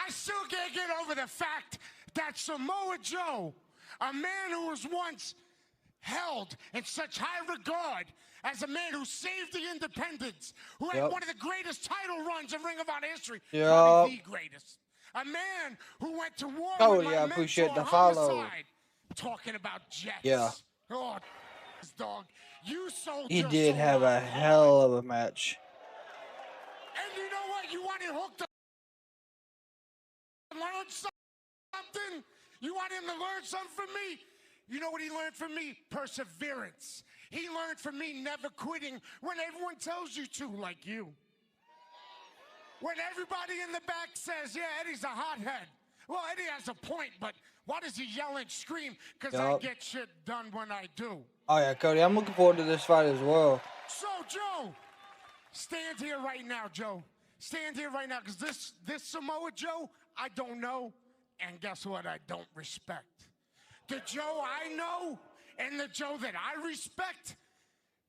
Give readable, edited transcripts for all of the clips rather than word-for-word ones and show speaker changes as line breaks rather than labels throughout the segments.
I still can't get over the fact that Samoa Joe, a man who was once held in such high regard as a man who saved the independents, who had one of the greatest title runs in Ring of Honor history, probably the greatest. A man who went to war with my mentor, Homicide, talking about Jets.
Yeah.
Oh, dog. You sold
He
your
did
soul
have a
out
hell of a match.
And you know what? You want him hooked up and learn something? You want him to learn something from me? You know what he learned from me? Perseverance. He learned from me never quitting when everyone tells you to, like you. When everybody in the back says, yeah, Eddie's a hothead. Well, Eddie has a point, but why does he yell and scream? Because I get shit done when I do.
Oh, yeah, Cody, I'm looking forward to this fight as well.
So, Joe, stand here right now, Joe. Stand here right now, because this Samoa Joe, I don't know, and guess what? I don't respect. The Joe I know and the Joe that I respect,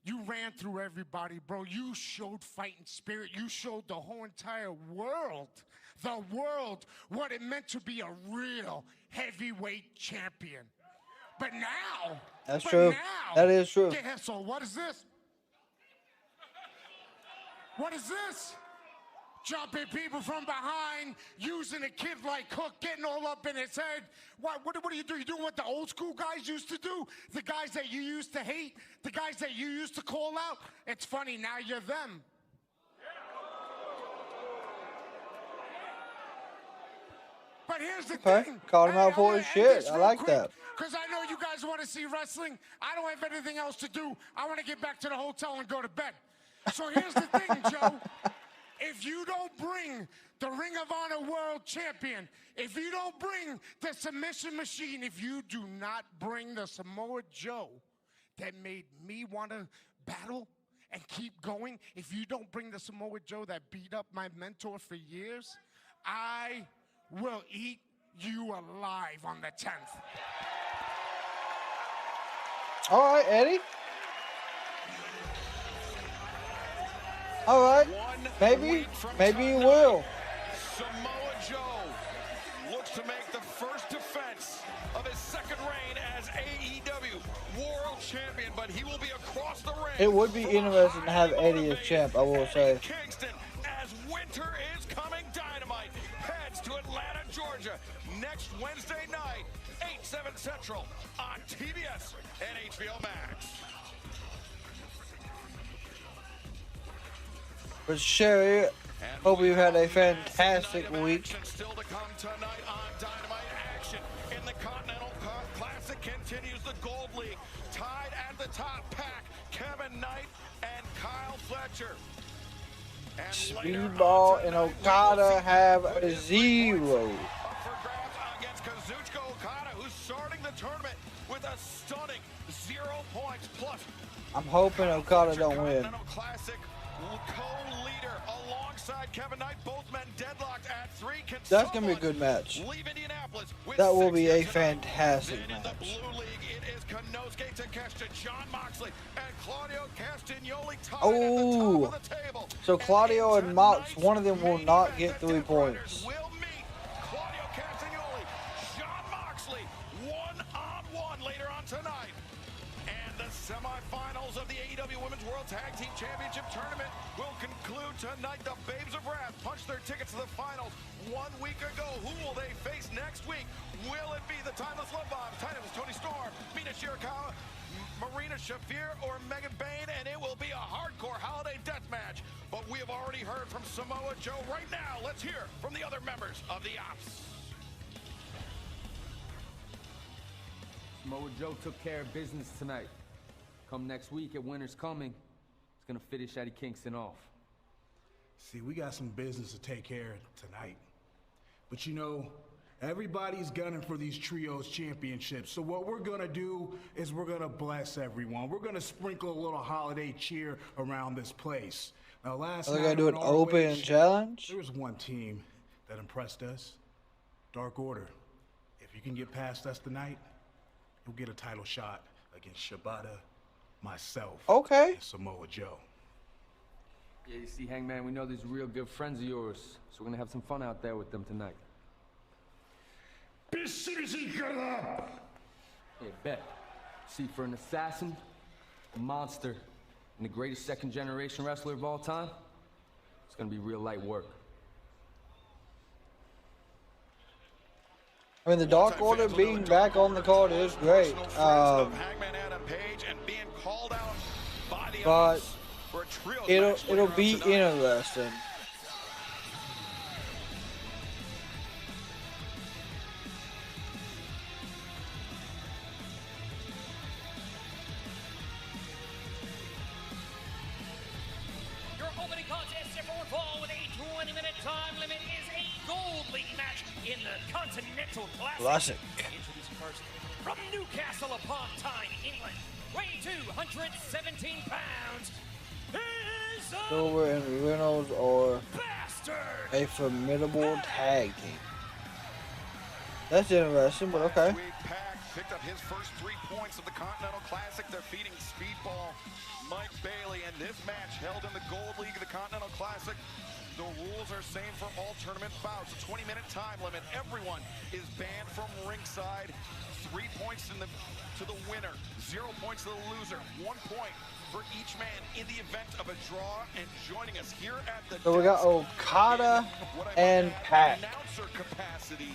you ran through everybody, bro. You showed fighting spirit. You showed the whole entire world, what it meant to be a real heavyweight champion. But now,
that's true. That is true.
Yeah, so what is this? What is this? Jumping people from behind, using a kid like Hook, getting all up in his head. What do you do? You doing what the old school guys used to do? The guys that you used to hate? The guys that you used to call out? It's funny, now you're them. But here's the thing.
Called him out for his shit. I like that.
Because I know you guys want to see wrestling. I don't have anything else to do. I want to get back to the hotel and go to bed. So here's the thing, Joe. If you don't bring the Ring of Honor World Champion, if you don't bring the Submission Machine, if you do not bring the Samoa Joe that made me want to battle and keep going, if you don't bring the Samoa Joe that beat up my mentor for years, I will eat you alive on the 10th.
All right, Eddie. All right, maybe you will.
Samoa Joe looks to make the first defense of his second reign as AEW World Champion, but he will be across the ring.
It would be interesting to have Eddie as champ, I will say.
Kingston, as Winter is Coming Dynamite heads to Atlanta, Georgia, next Wednesday night, 8/7 Central on TBS and HBO Max.
But Sherry, hope you've had a fantastic week.
Still to come tonight on Dynamite action in the Continental Classic continues the Gold League. Tied at the top, Pac, Kevin Knight, and Kyle Fletcher. And
Speedball and Okada have a 0.
Up for grabs against Kazuchika Okada, who's starting the tournament with a stunning 0 points plus.
I'm hoping Okada don't win.
Continental Classic co-leader alongside Kevin Knight, both men deadlocked at 3.
That's gonna be a good match. That will be a fantastic match.
In the blue league, it is Konosuke Takeshita, John Moxley, and Claudio Castagnoli tied at the top of the table.
So Claudio and Mox, one of them will not get 3 points.
Will meet Claudio Castagnoli, John Moxley, one-on-one later on tonight. And the semifinals of the AEW Women's World Tag Team Championship Tournament will conclude tonight. The Babes of Wrath punched their tickets to the finals 1 week ago. Who will they face next week? Will it be the Timeless Love Bombs, Toni Storm, Mina, Shirakawa, Marina, Shafir, or Megan Bayne? And it will be a hardcore holiday death match. But we have already heard from Samoa Joe. Right now, let's hear from the other members of the Ops.
Samoa Joe took care of business tonight. Come next week at Winter's Coming, he's gonna finish Eddie Kingston off.
See, we got some business to take care of tonight. But you know, everybody's gunning for these trios championships. So what we're gonna do is we're gonna bless everyone. We're gonna sprinkle a little holiday cheer around this place. Now last night,
they're gonna do an open challenge?
There was one team that impressed us. Dark Order. If you can get past us tonight, you'll get a title shot against Shibata, myself, and Samoa Joe.
Yeah, you see, Hangman, we know these real good friends of yours, so we're gonna have some fun out there with them tonight. Hey, bet. See, for an assassin, a monster, and the greatest second-generation wrestler of all time, it's gonna be real light work.
I mean, the Dark Order being back on the card is great. But it'll be interesting.
Your opening contest set for fall with a 20-minute time limit is a gold league match in the Continental Classic. Introduced first from Newcastle upon Tyne, England, weighing 217 pounds.
Silver and Reynolds are
Bastard!
a formidable tag team. That's interesting, but okay.
Pack picked up his first 3 points of the Continental Classic, defeating Speedball Mike Bailey. And this match held in the Gold League of the Continental Classic. The rules are same for all tournament bouts. A 20-minute time limit. Everyone is banned from ringside. 3 points to the winner, 0 points to the loser. 1 point for each man in the event of a draw. And joining us here at the
So we got Okada and Pac.
Announcer capacity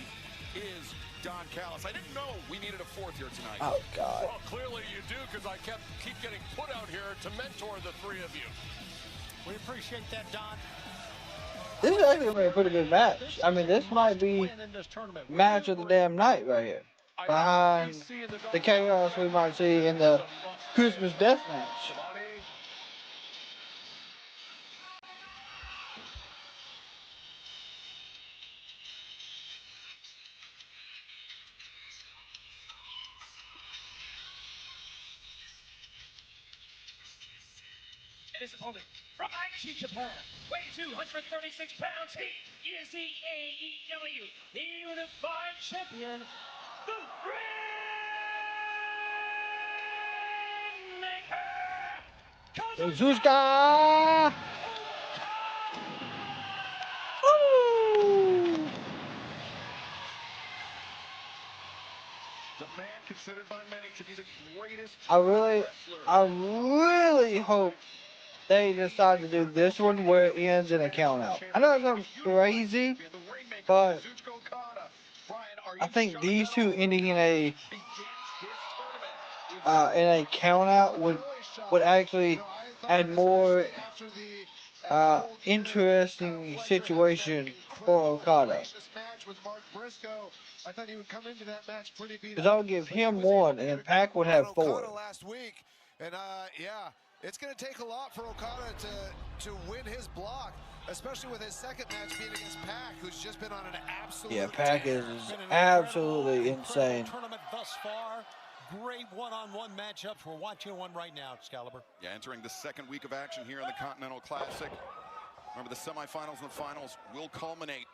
is Don Callis. I didn't know we needed a fourth here tonight.
Oh God.
Well, clearly you do, because I keep getting put out here to mentor the three of you.
We appreciate that, Don.
This is actually gonna be a pretty good match. I mean, this might be match of the damn night right here. Behind the chaos we might see in the Christmas Death Match.
This opponent from Aichi, Japan, weighing 236 pounds, he is the AEW Unified Champion, the Rainmaker,
Kazuchika! Woo!
The man considered by many to be the greatest.
I really hope they decide to do this one where it ends in a count out. I know it sounds crazy, but I think these two ending in a count out would actually add more interesting situation for Okada. Because I would give him one, and then Pac would have 4.
Last week, and yeah, it's going to take a lot for Okada to win his block, especially with his second match being against Pac, who's just been on an absolute.
Yeah, Pac is absolutely insane.
Tournament thus far. Great one-on-one matchups. We're watching one right now, Excalibur.
Yeah, entering the second week of action here in the Continental Classic. Remember, the semifinals and the finals will culminate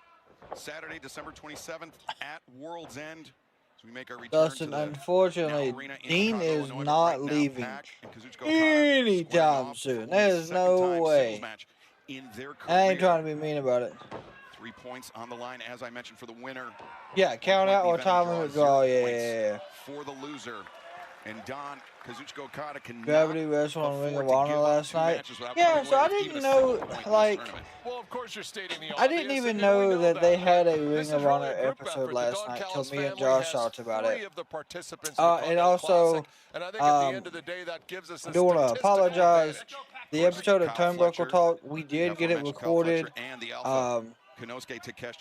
Saturday, December 27th at World's End. As we make our return
Dustin,
to the
unfortunately,
arena in
Dean
Chicago,
is
Illinois,
not
right now,
leaving
Pac and Kazuchika Okada
anytime
squaring
soon.
off
There's
for the second
no
time
way.
singles match in their
I ain't
career.
trying to be mean about it.
3 points on the line, as I mentioned, for the winner.
Yeah, count out or time limit draw. Yeah.
For the loser. And Don, Kazuchika Okada can
Gravity wrestled on Ring of Honor last night. Yeah, so I didn't know, like,
Well, of course you're stating the
I didn't even know that they had a Ring of Honor episode last night till me and Josh talked about it. And also, I do want to apologize. The episode of Turnbuckle Talk, we did get it recorded.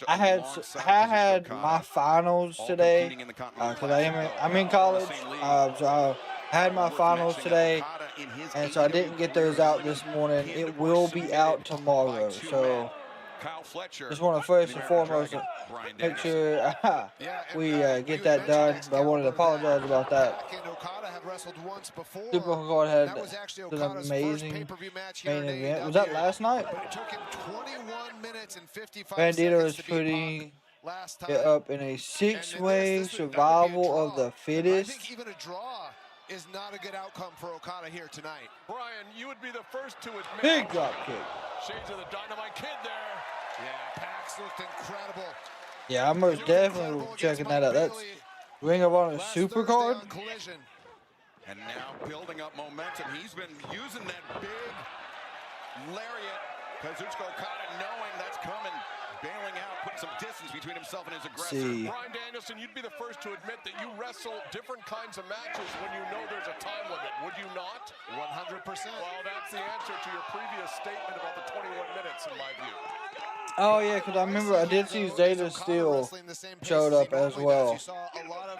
I had my finals today because I'm in college. So I had my finals today, and so I didn't get those out this morning. It will be out tomorrow. So just want to first and foremost make sure we get that done. But I wanted to apologize about that. Super Hard had an amazing main event. Was that last night? Bandito is putting it up in a 6-way survival of the fittest.
I think even a draw is not a good outcome for Okada here tonight.
Brian, you would be the first to admit.
Big drop kick.
Shades of the Dynamite Kid there.
Yeah, Pac's looked incredible.
Yeah, I'm most definitely checking that out. That's Ring of Honor Supercard.
And now building up momentum. He's been using that big lariat. Kazuchika Okada knowing that's coming, bailing out, putting some distance between himself and his aggressor.
Bryan Danielson, you'd be the first to admit that you wrestle different kinds of matches when you know there's a time limit, would you not?
100%.
Well, that's the answer to your previous statement about the 21 minutes, in my view.
Oh yeah, because I remember I did see Zeta Steel showed up as well.
You saw a lot of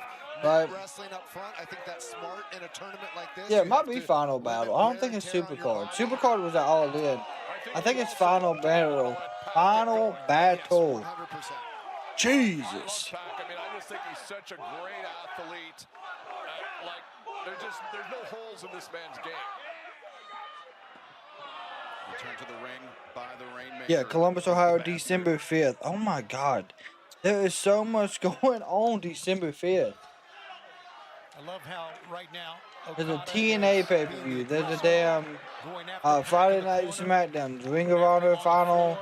wrestling up front. I think that's smart in a tournament like this.
Yeah, it might be Final Battle. I don't think it's Supercard. Supercard was at All In. I think it's Final Battle. Final Battle.
100%.
Jesus.
I mean, I just think he's such a great athlete. There's no holes in this man's game.
Return to the ring by the Rainmaker.
Yeah, Columbus, Ohio, December 5th. Oh my God. There is so much going on December 5th.
I love how right now
There's a TNA pay-per-view. There's a damn Friday Night SmackDown. Ring of Honor Final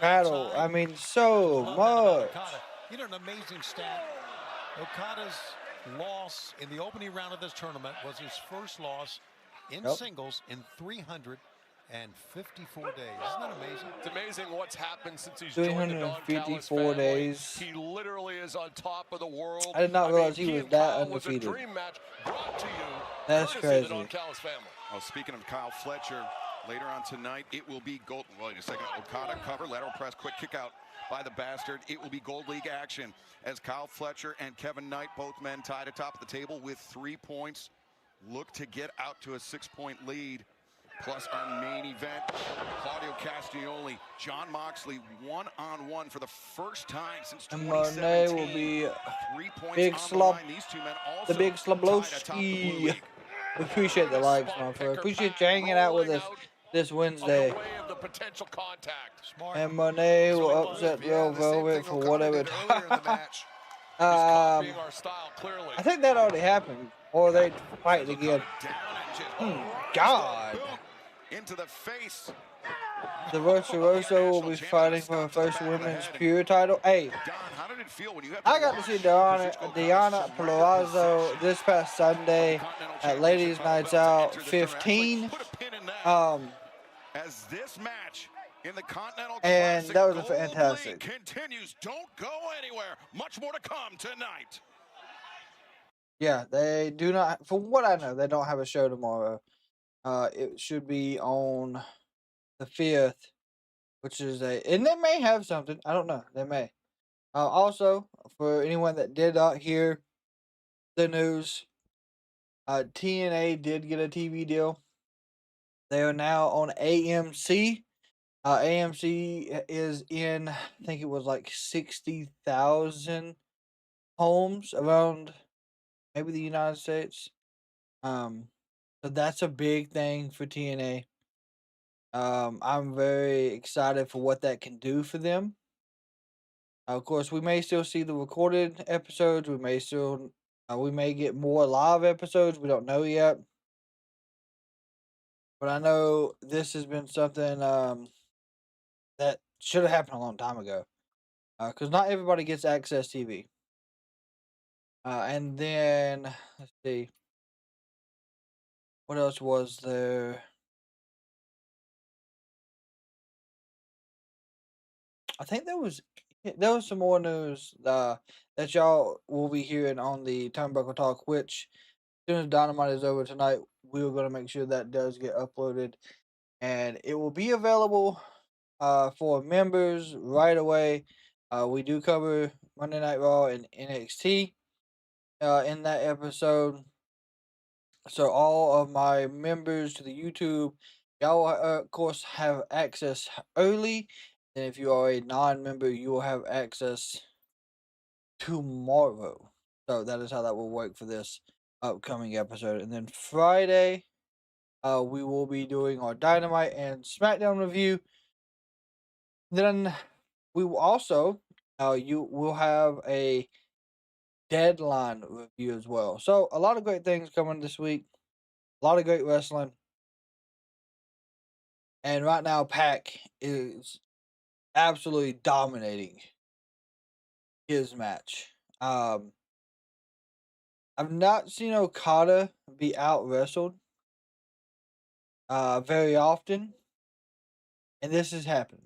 Battle. I mean, so much.
You know, an amazing stat. Okada's loss in the opening round of this tournament was his first loss in singles in 354 days. Isn't that amazing?
It's amazing what's happened since he's joined the Don Callis
354
family.
days.
He literally is on top of the world.
I did not realize he was that undefeated.
Was a dream match brought to you.
That's crazy.
The Don Callis family.
Oh, speaking of Kyle Fletcher, later on tonight, it will be Gold. Wait a second. Okada cover, lateral press, quick kick out by the Bastard. It will be Gold League action as Kyle Fletcher and Kevin Knight, both men tied atop of the table with 3 points, look to get out to a 6-point lead. Plus our main event, Claudio Castagnoli, John Moxley, one-on-one for the first time since 2017.
Monet will be
3 points
Big
on
Slob,
the line. These two men also
the Big
tied atop the
Sloblowski.
blue league.
We appreciate the likes, my friend. Appreciate you hanging out with us this Wednesday. And Monet will upset Real Velvet for whatever time. I think that already happened. Or they fight again. God.
Into the face.
The Rosso will be fighting for her first women's pure title. Hey, I got to see Diana Pelorazzo this past Sunday at Ladies Nights Out 15.
As this match in the Continental
and
Classic,
that was a
Gold
fantastic.
League continues. Don't go anywhere. Much more to come tonight.
Yeah, they do not. From what I know, they don't have a show tomorrow. It should be on the 5th, which is and they may have something. I don't know. They may. Also, for anyone that did not hear the news, TNA did get a TV deal. They are now on AMC. AMC is in, I think it was like 60,000 homes around maybe the United States. So that's a big thing for TNA. I'm very excited for what that can do for them. Of course, we may still see the recorded episodes. We may get more live episodes. We don't know yet. But I know this has been something that should have happened a long time ago. Because not everybody gets Access TV. And then, let's see. What else was there? I think there was some more news that y'all will be hearing on the Turnbuckle Talk, which as soon as Dynamite is over tonight, we are going to make sure that does get uploaded. And it will be available for members right away. We do cover Monday Night Raw and NXT in that episode. So all of my members to the YouTube, y'all of course have access early. And if you are a non-member, you will have access tomorrow. So that is how that will work for this upcoming episode. And then Friday, we will be doing our Dynamite and SmackDown review. Then we will also, you will have a Deadline review as well. So a lot of great things coming this week. A lot of great wrestling. And right now, Pac is absolutely dominating his match. I've not seen Okada be out wrestled very often, and this has happened.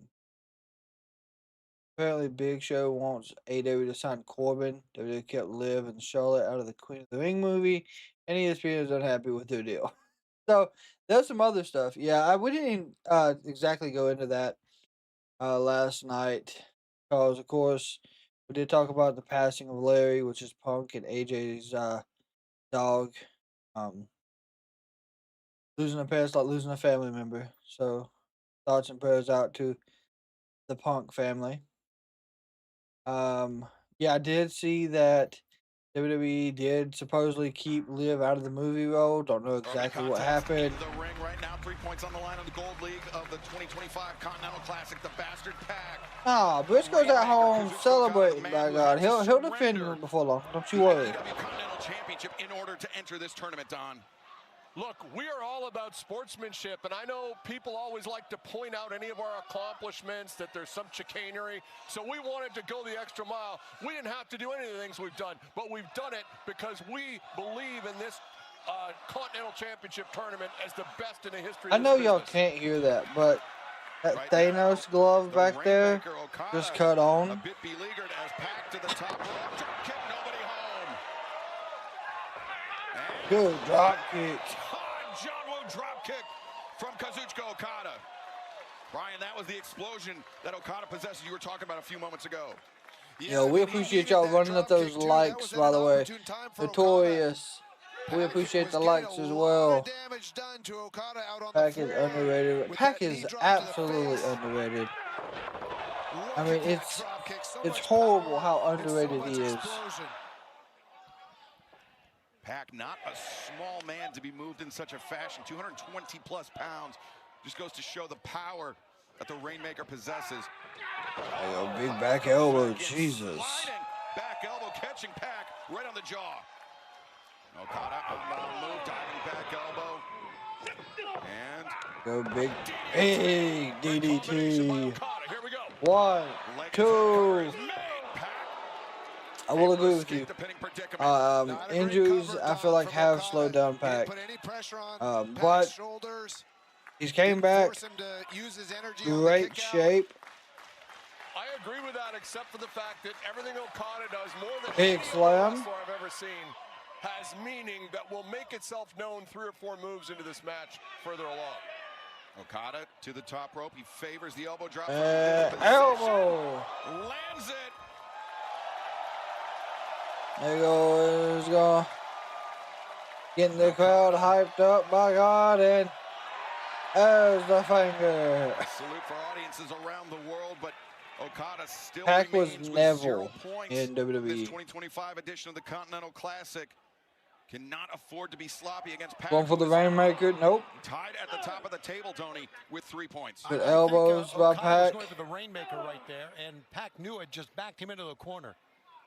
Apparently, Big Show wants AEW to sign Corbin. WWE kept Liv and Charlotte out of the Queen of the Ring movie, and ESPN is unhappy with their deal. So there's some other stuff. Yeah, we didn't exactly go into that last night because, of course, we did talk about the passing of Larry, which is Punk and AJ's dog. Losing a parent's like losing a family member. So thoughts and prayers out to the Punk family. Yeah, I did see that WWE did supposedly keep Liv out of the movie role. Don't know exactly what happened.
The ring right now, 3 points on the line on the Gold League of the 2025 Continental Classic, the Bastard Pack.
Ah, Briscoe's at home celebrating, by God. He'll defend him before long. Don't you worry.
Continental Championship in order to enter this tournament, Don.
Look, we are all about sportsmanship, and I know people always like to point out any of our accomplishments, that there's some chicanery, so we wanted to go the extra mile. We didn't have to do any of the things we've done, but we've done it because we believe in this Continental Championship tournament as the best in the history of
I know
this
y'all
business.
can't hear that, but that Thanos glove back there just cut on.
A bit beleaguered as Pac to the top rope. Drop kick, nobody home. And
Good drop kick.
John Woo drop kick from Kazuchika Okada. Brian, that was the explosion that Okada possesses you were talking about a few moments ago.
Yo, we appreciate y'all running up those likes, by the way. Notorious. We appreciate the likes as well. Pac is underrated. Pac is absolutely underrated. I mean, it's horrible how underrated he is.
Pac, not a small man to be moved in such a fashion. 220 plus pounds. Just goes to show the power that the Rainmaker possesses.
Oh, big back elbow, Jesus.
Back elbow catching Pac right on the jaw. Okada on the move, diving back elbow. And
go big DDT.
Here we go.
1, 2. I will agree with you. Injuries, I feel like, have slowed down Pac. But he's came back. Great shape.
I agree with that, except for the fact that everything Okada does, more than
big slam,
wrestler I've ever seen, has meaning that will make itself known 3 or 4 moves into this match further along.
Okada to the top rope. He favors the elbow drop.
Elbow.
Lands it.
There you go. Let's go. Getting the crowd hyped up, by God, and there's the finger.
A salute for audiences around the world, but Okada still
Pac was
remains with
Neville
0 points
in WWE.
This 2025 edition of the Continental Classic cannot afford to be sloppy against Pac.
Going for the Rainmaker. Nope.
Tied at the top of the table, Tony, with 3 points.
Good elbows by Pac.
Going for the Rainmaker right there, and Pac knew it, just backed him into the corner.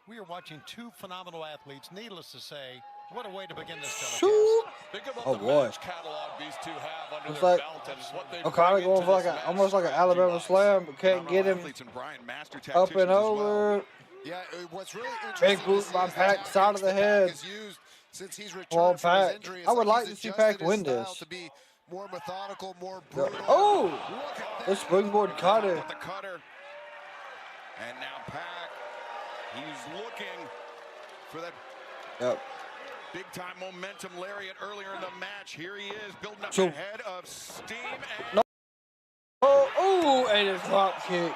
We are watching 2 phenomenal athletes. Needless to say, what a way to begin this telecast.
Think about
oh
the
boy!
match catalog these two have under
It's
their
like
belt and what they
Okada going for like almost like an Alabama slam, but can't get him up and over.
Well. Yeah, what's really interesting.
Big boot by Pac, side of the head.
Since he's
Well,
returned from
Pac,
his injury,
I would like to see Pac win this.
To be more methodical, more brutal.
Oh, the springboard cutter.
The cutter. And now Pac, he's looking for that big time momentum lariat earlier in the match. Here he is building up ahead of steam. And
oh, and a drop kick.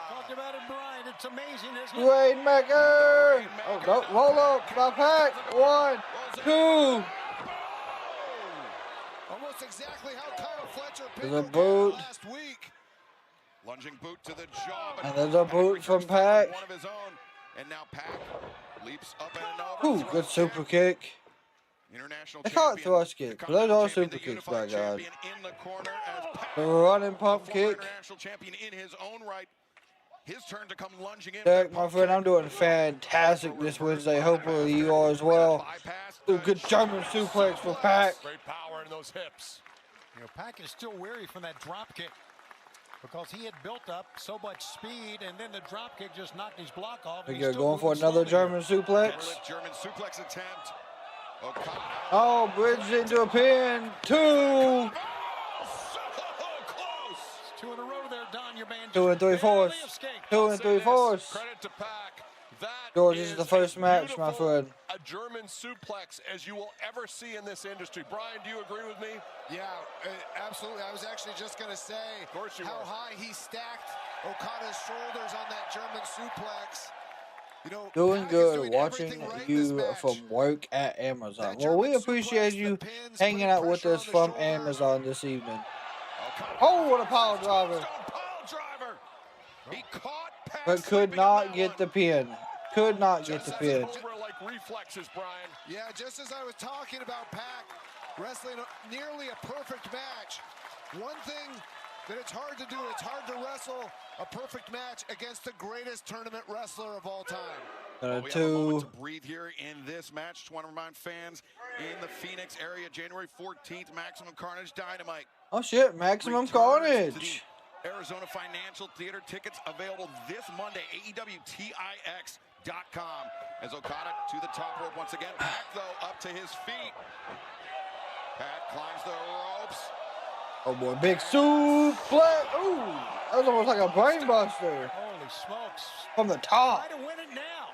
Talked about it, Brian. It's amazing, isn't it?
Rainmaker. Oh, no, roll up by Pac. 1, 2.
Almost exactly how Kyle Fletcher
There's a boot.
last week.
Lunging boot to the jaw.
And there's a boot from Pac.
One of his own. And now Pac leaps up and over.
Ooh, good super kick.
International
They call it thrust kick, but those are super kicks, by God. The running pump kick.
International champion in his own right. His turn to come lunging in.
Derek, my friend, I'm doing fantastic this Wednesday. Hopefully you are as well. Ooh, good German suplex for Pac.
Great power in those hips.
You know, Pac is still weary from that drop kick. because he had built up so much speed, and then the drop kick just knocked his block off.
They're going for another German suplex.
German suplex attempt. Okada.
Oh, bridged into a pin. 2.
Oh, close.
2 in a row there, Don. Your man
2 and 3/4. 2 and 3/4.
Credit to Pac. That
George, this is the first match, my friend.
A German suplex as you will ever see in this industry. Brian, do you agree with me?
Yeah, absolutely. I was actually just going to say how high he stacked Okada's shoulders on that German suplex. You know,
Doing
Pac
good
doing
watching
right
you from work at Amazon. Well, we appreciate you hanging out with us from Amazon this evening. Oh, what a power driver.
He caught Pac
But could not get the pin. Could not get the pin.
Like reflexes, Brian.
Yeah, just as I was talking about Pac wrestling nearly a perfect match. One thing that it's hard to do, it's hard to wrestle a perfect match against the greatest tournament wrestler of all time.
We have a moment to breathe here in this match. Just want to remind fans in the Phoenix area, January 14th, Maximum Carnage Dynamite.
Oh shit, Maximum Carnage.
Arizona Financial Theater tickets available this Monday, AEWTIX.com. As Okada to the top rope once again. Pac, though, up to his feet. Pac climbs the ropes.
Oh boy, big suplex. Ooh, that was almost like a brain buster.
Holy smokes.
From the top.
Try to win it now.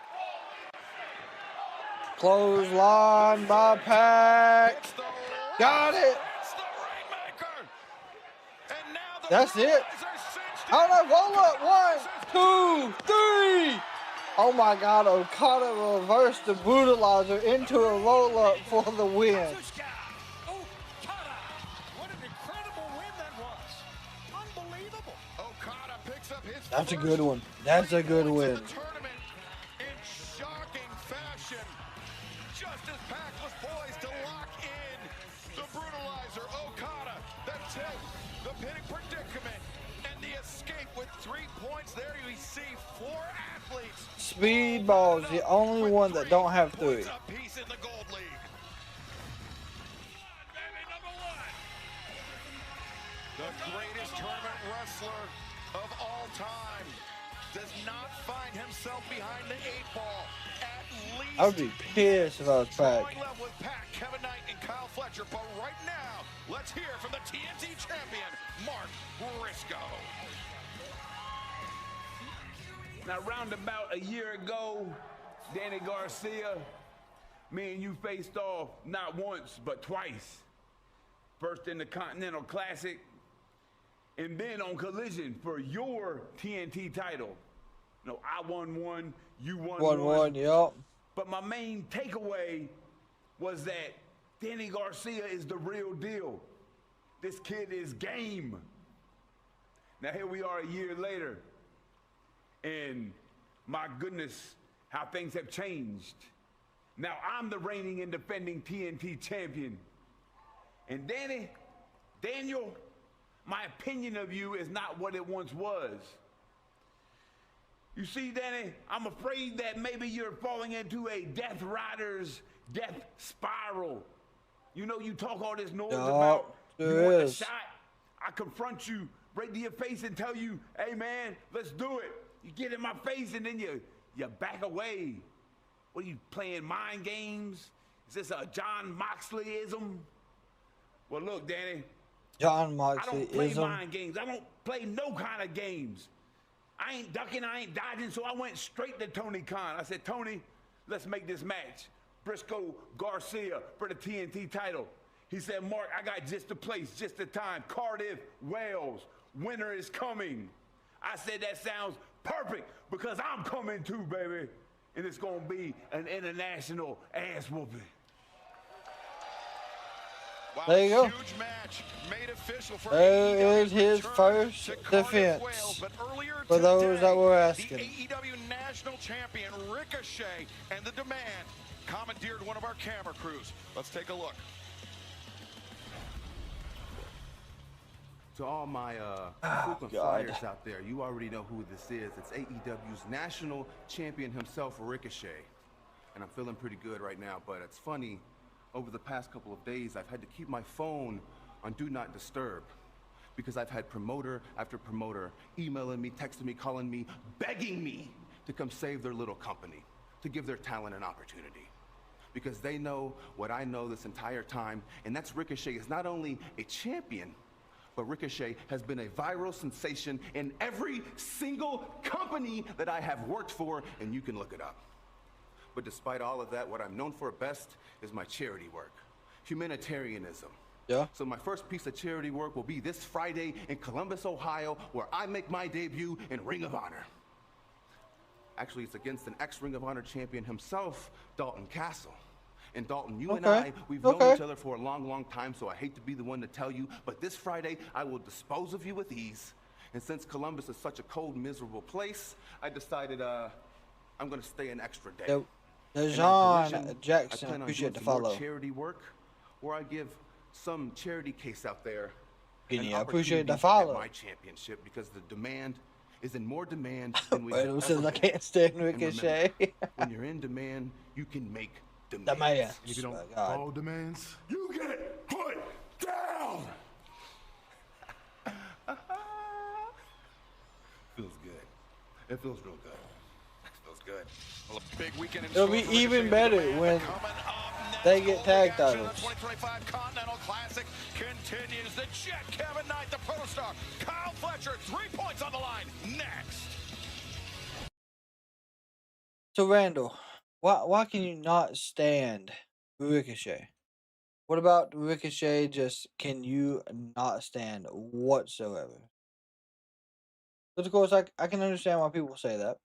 Clothesline by Pac. Got it. That's it. How did I roll up? 1, 2, 3. Oh my God, Okada reversed the brutalizer into a roll up for the win.
What an incredible win that was. Unbelievable.
Okada picks up his
That's a good one. That's a good win.
tournament in shocking fashion. Just as Pac was poised to lock in the brutalizer, Okada, the tilt, the pinning predicament, and the escape with 3 points. There you see 4 athletes.
Speedball's the only one that don't have 3.
A piece in the gold league. The greatest tournament wrestler of all time does not find himself behind the 8 ball. At least
I would be pissed if I was Pac.
going level with Pac, Kevin Knight, and Kyle Fletcher. But right now, let's hear from the TNT champion, Mark Briscoe.
Now, round about a year ago, Danny Garcia, me and you faced off not once, but twice. First in the Continental Classic, and then on Collision for your TNT title. No, I won one, you won one.
Yep.
But my main takeaway was that Danny Garcia is the real deal. This kid is game. Now here we are a year later, and my goodness, how things have changed. Now I'm the reigning and defending TNT champion. And Daniel, my opinion of you is not what it once was. You see, Danny, I'm afraid that maybe you're falling into a Death Rider's death spiral. You know, you talk all this noise about you want a shot. I confront you right to your face and tell you, hey man, let's do it. You get in my face and then you back away. What are you playing, mind games? Is this a John Moxley-ism? Well, look, Danny.
John
I don't play
Moxley-ism.
mind games. I don't play no kind of games. I ain't ducking, I ain't dodging, so I went straight to Tony Khan. I said, Tony, let's make this match. Briscoe Garcia for the TNT title. He said, Mark, I got just the place, just the time. Cardiff, Wales, winter is coming. I said, that sounds perfect because I'm coming too, baby. And it's going to be an international ass whooping.
Wow,
There you go.
huge match made official for
There
AEW
is his
return
first
to Cardiff,
defense.
Wales. But earlier
For those
today,
that were asking.
the AEW National Champion Ricochet and The Demand commandeered one of our camera crews. Let's take a look.
To all my frequent
God.
flyers out there, you already know who this is. It's AEW's national champion himself, Ricochet. And I'm feeling pretty good right now, but it's funny, over the past couple of days, I've had to keep my phone on Do Not Disturb because I've had promoter after promoter emailing me, texting me, calling me, begging me to come save their little company, to give their talent an opportunity. Because they know what I know this entire time, and that's Ricochet is not only a champion, but Ricochet has been a viral sensation in every single company that I have worked for, and you can look it up. But despite all of that, what I'm known for best is my charity work, humanitarianism.
Yeah.
So my first piece of charity work will be this Friday in Columbus, Ohio, where I make my debut in Ring of Honor. Actually, it's against an ex-Ring of Honor champion himself, Dalton Castle. And Dalton, you and I, we've known each other for a long, long time, so I hate to be the one to tell you, but this Friday, I will dispose of you with ease. And since Columbus is such a cold, miserable place, I decided I'm going to stay an extra day.
Dejan Jackson, appreciate the follow.
Charity work, where I give some charity case out there.
I appreciate the follow.
My championship, because the demand is in more demand than we
Wait, says I can't stand Ricochet.
When you're in demand, you can make demands.
Demands.
If you don't follow demands,
You get put down.
Feels good. It feels real good.
Feels good. Well, a big weekend in
It'll be even better when they get tag titles.
The 2025 Continental Classic continues. The Jet Kevin Knight, the Pro Star, Kyle Fletcher, 3 points on the line. Next.
So Randall, why can you not stand Ricochet? What about Ricochet? Just can you not stand whatsoever? But of course, I can understand why people say that.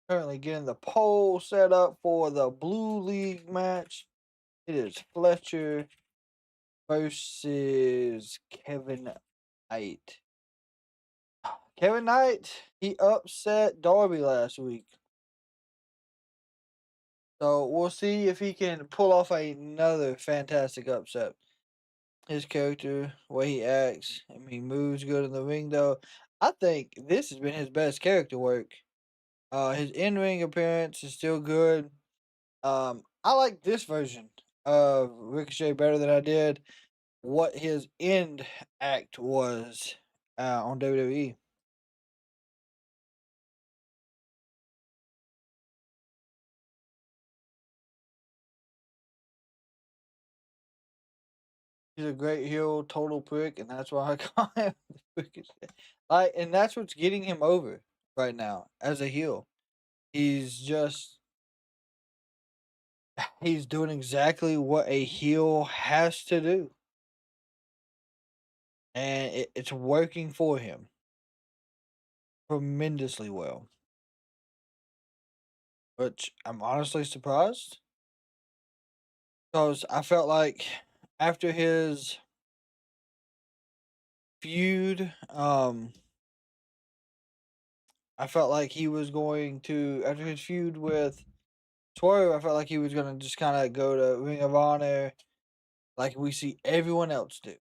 Currently getting the poll set up for the Blue League match. It is Fletcher versus Kevin Knight. Kevin Knight, he upset Darby last week. So we'll see if he can pull off another fantastic upset. His character, the way he acts, he moves good in the ring though. I think this has been his best character work. His in-ring appearance is still good. I like this version of Ricochet better than I did what his end act was on WWE. He's a great heel, total prick, and that's why I call him Ricochet. And that's what's getting him over right now as a heel. He's doing exactly what a heel has to do. And it's working for him tremendously well. Which I'm honestly surprised. Because I felt like after his feud, I felt like he was going to, after his feud with Swerve, I felt like he was going to just kind of go to Ring of Honor like we see everyone else do.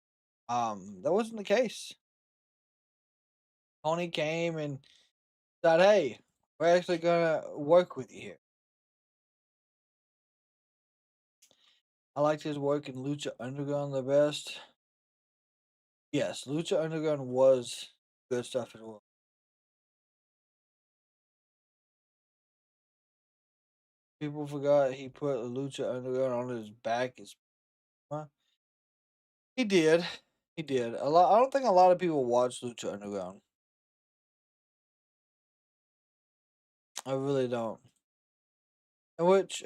That wasn't the case. Toni came and said, hey, we're actually going to work with you here. I liked his work in Lucha Underground the best. Yes, Lucha Underground was good stuff as well. People forgot he put Lucha Underground on his back. He did. He did. I don't think a lot of people watch Lucha Underground. I really don't. Which,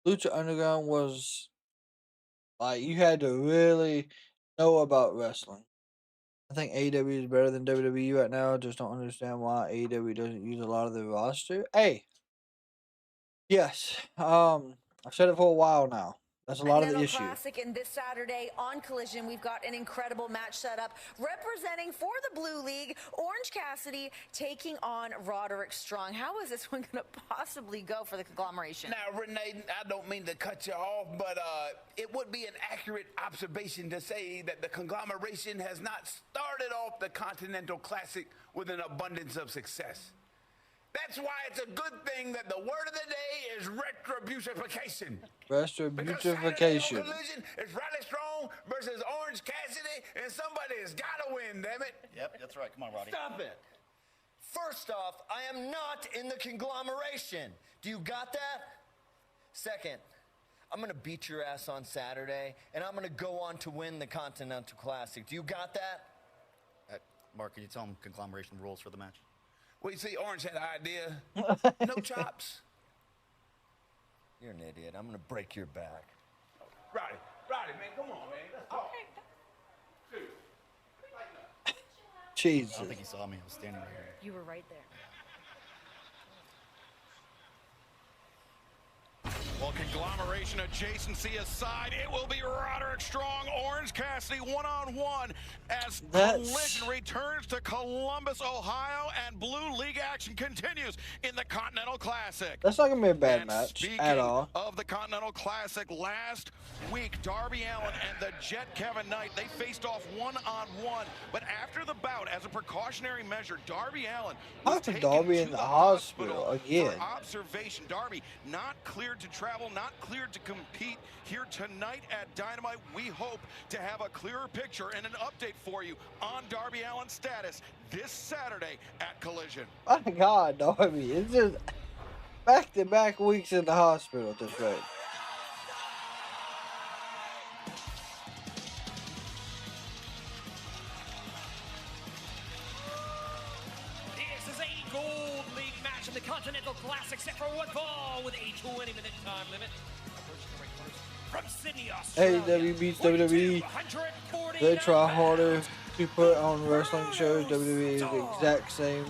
Lucha Underground was like you had to really know about wrestling. I think AEW is better than WWE right now. I just don't understand why AEW doesn't use a lot of the roster. Hey, yes, I've said it for a while now That's a lot of the issue.
Classic, and this Saturday on Collision, we've got an incredible match set up. Representing for the Blue League, Orange Cassidy taking on Roderick Strong. How is this one going to possibly go for the conglomeration?
Now, Renee, I don't mean to cut you off, but it would be an accurate observation to say that the conglomeration has not started off the Continental Classic with an abundance of success. That's why it's a good thing that the word of the day is retributification.
Retributification.
Collision is Roddy Strong versus Orange Cassidy, and somebody has got to win, damn it.
Yep, that's right. Come on, Roddy.
Stop it. First off, I am not in the conglomeration. Do you got that? Second, I'm going to beat your ass on Saturday, and I'm going to go on to win the Continental Classic. Do you got that?
Mark, can you tell him conglomeration rules for the match?
Well, you see, Orange had an idea. No chops.
You're an idiot. I'm going to break your back.
Roddy, man, come on, man. Let's talk.
Jesus.
I don't think he saw me. I was standing right here.
You were right there.
Well, conglomeration adjacency aside, it will be Roderick Strong, Orange Cassidy one-on-one as Collision returns to Columbus, Ohio, and Blue League action continues in the Continental Classic.
That's not going to be a bad match at all.
Of the Continental Classic last week, Darby Allin and the Jet Kevin Knight, they faced off one-on-one, but after the bout, as a precautionary measure, Darby Allin was taken
Darby in the hospital again.
for observation. Darby not cleared to travel, not cleared to compete here tonight at Dynamite. We hope to have a clearer picture and an update for you on Darby Allin's status this Saturday at Collision.
My God, Darby, it's just back-to-back weeks in the hospital at this rate.
This is a Gold League match in the Continental Classic set for one fall with a 20-minute time limit. From Sydney, Australia,
AEW beats WWE. They try harder to put on wrestling shows. WWE is the exact same.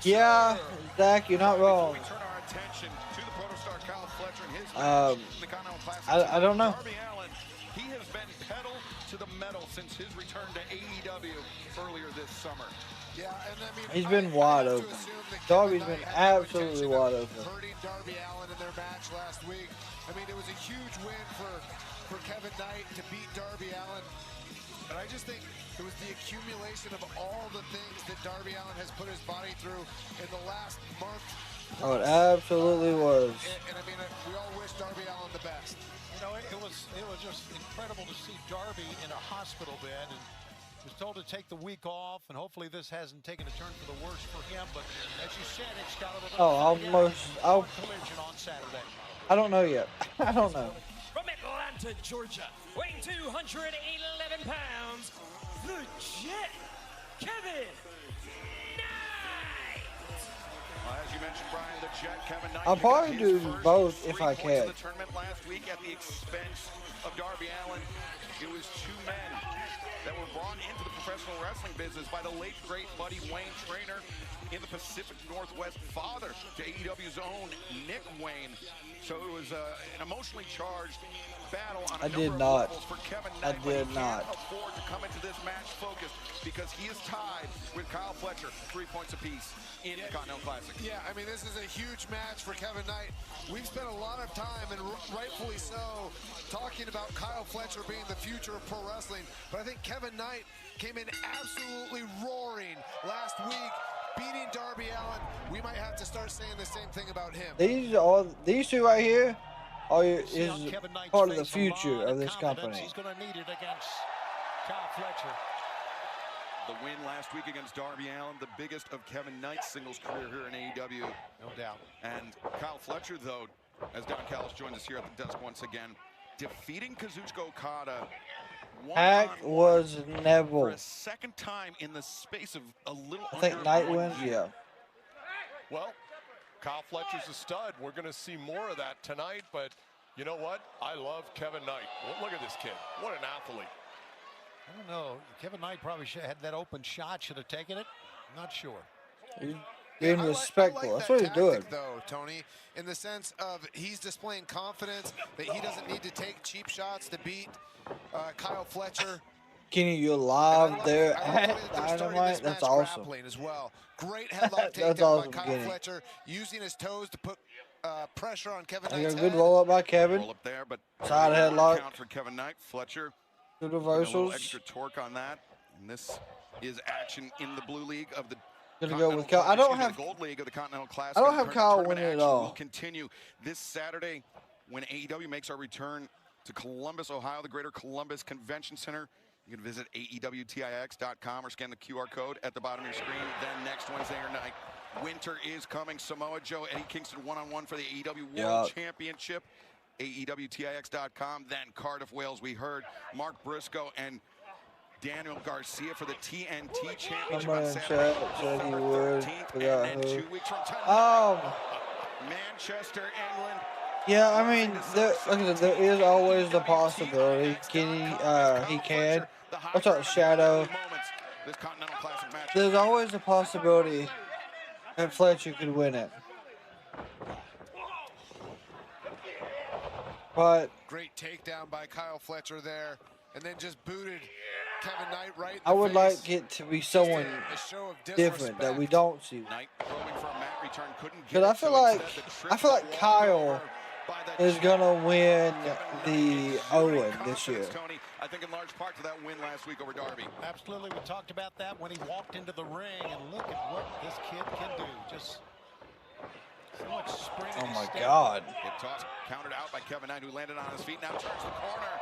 Yeah, Zach, you're not wrong. I don't know.
Darby Allin, he has been pedal to the metal since his return to AEW earlier this summer.
Yeah, and I mean,
he's been wide open. Darby's been absolutely wide open.
Hurting Darby Allin in their match last week. I mean, it was a huge win for Kevin Knight to beat Darby Allin. But I just think it was the accumulation of all the things that Darby Allin has put his body through in the last month.
Oh, it absolutely was.
And I mean, we all wish Darby Allin the best.
You know, it was just incredible to see Darby in a hospital bed and was told to take the week off, and hopefully this hasn't taken a turn for the worse for him. But as you said, it's got a little collision on Saturday.
I don't know yet. I don't know.
From Atlanta, Georgia, weighing 211 pounds, the Jet, Kevin Knight.
As you mentioned, Brian, the Jet, Kevin Knight.
I'll probably do both if I can.
The tournament last week at the expense of Darby Allin. It was two men that were brought into the professional wrestling business by the late, great Buddy Wayne Trainer in the Pacific Northwest, father to AEW's own Nick Wayne. So it was an emotionally charged battle on a number of levels for Kevin Knight.
I did not.
He can't afford to come into this match focused because he is tied with Kyle Fletcher, 3 points apiece in the Continental Classic.
Yeah, I mean, this is a huge match for Kevin Knight. We've spent a lot of time, and rightfully so, talking about Kyle Fletcher being the future of pro wrestling. But I think Kevin Knight came in absolutely roaring last week, beating Darby Allin. We might have to start saying the same thing about him.
These two right here is part of the future of this company.
He's going to need it against Kyle Fletcher.
The win last week against Darby Allin, the biggest of Kevin Knight's singles career here in AEW.
No doubt.
And Kyle Fletcher, though, as Don Callis joins us here at the desk once again, defeating Kazuchika Okada.
Hack was Neville.
For a second time in the space of a little
I think Knight wins, yeah.
Well, Kyle Fletcher's a stud. We're going to see more of that tonight, but you know what? I love Kevin Knight. Look at this kid. What an athlete.
I don't know. Kevin Knight probably had that open shot. Should have taken it. I'm not sure.
being respectful. That's what he's doing.
Though, Tony, in the sense of he's displaying confidence that he doesn't need to take cheap shots to beat Kyle Fletcher.
Kenny, you're live there at Dynamite. That's awesome.
As well. Great headlock
That's
takedown
awesome,
by Kyle
Kenny.
Fletcher, using his toes to put pressure on Kevin
I got
Knight's
a good
head.
roll up by Kevin.
Roll up there, but
Side headlock.
Count for Kevin Knight. Fletcher.
Good
A little
reversals.
extra torque on that. And this is action in the blue league of the
Gonna go with Kyle. I don't have
the Gold League of the Continental Classic.
I don't have Kyle
Tournament
winning at
action
all.
will continue this Saturday when AEW makes our return to Columbus, Ohio, the Greater Columbus Convention Center. You can visit AEWTIX.com or scan the QR code at the bottom of your screen. Then next Wednesday night, winter is coming. Samoa Joe, Eddie Kingston one-on-one for the AEW World Championship. AEWTIX.com. Then Cardiff, Wales. We heard Mark Briscoe and Daniel Garcia for the TNT Championship on Saturday, October 13th. And then 2 weeks from tonight, Manchester, England.
Yeah, I mean, like I said, there is always the possibility. Kenny, he can. What's up, Shadow?
This Continental Classic match.
There's always a possibility that Fletcher could win it. But
Great takedown by Kyle Fletcher there, and then just booted Kevin Knight right in the
I would
face.
like it to be someone
A show of
different that we don't see.
Knight probing for a mat return, couldn't get
Because
it,
I feel like Kyle is gonna win the Owen this year.
Tony, I think in large part to that win last week over Darby.
Absolutely, we talked about that when he walked into the ring, and look at what this kid can do. Just so much spring.
Oh my God!
Hip toss countered out by Kevin Knight, who landed on his feet. Now turns the corner.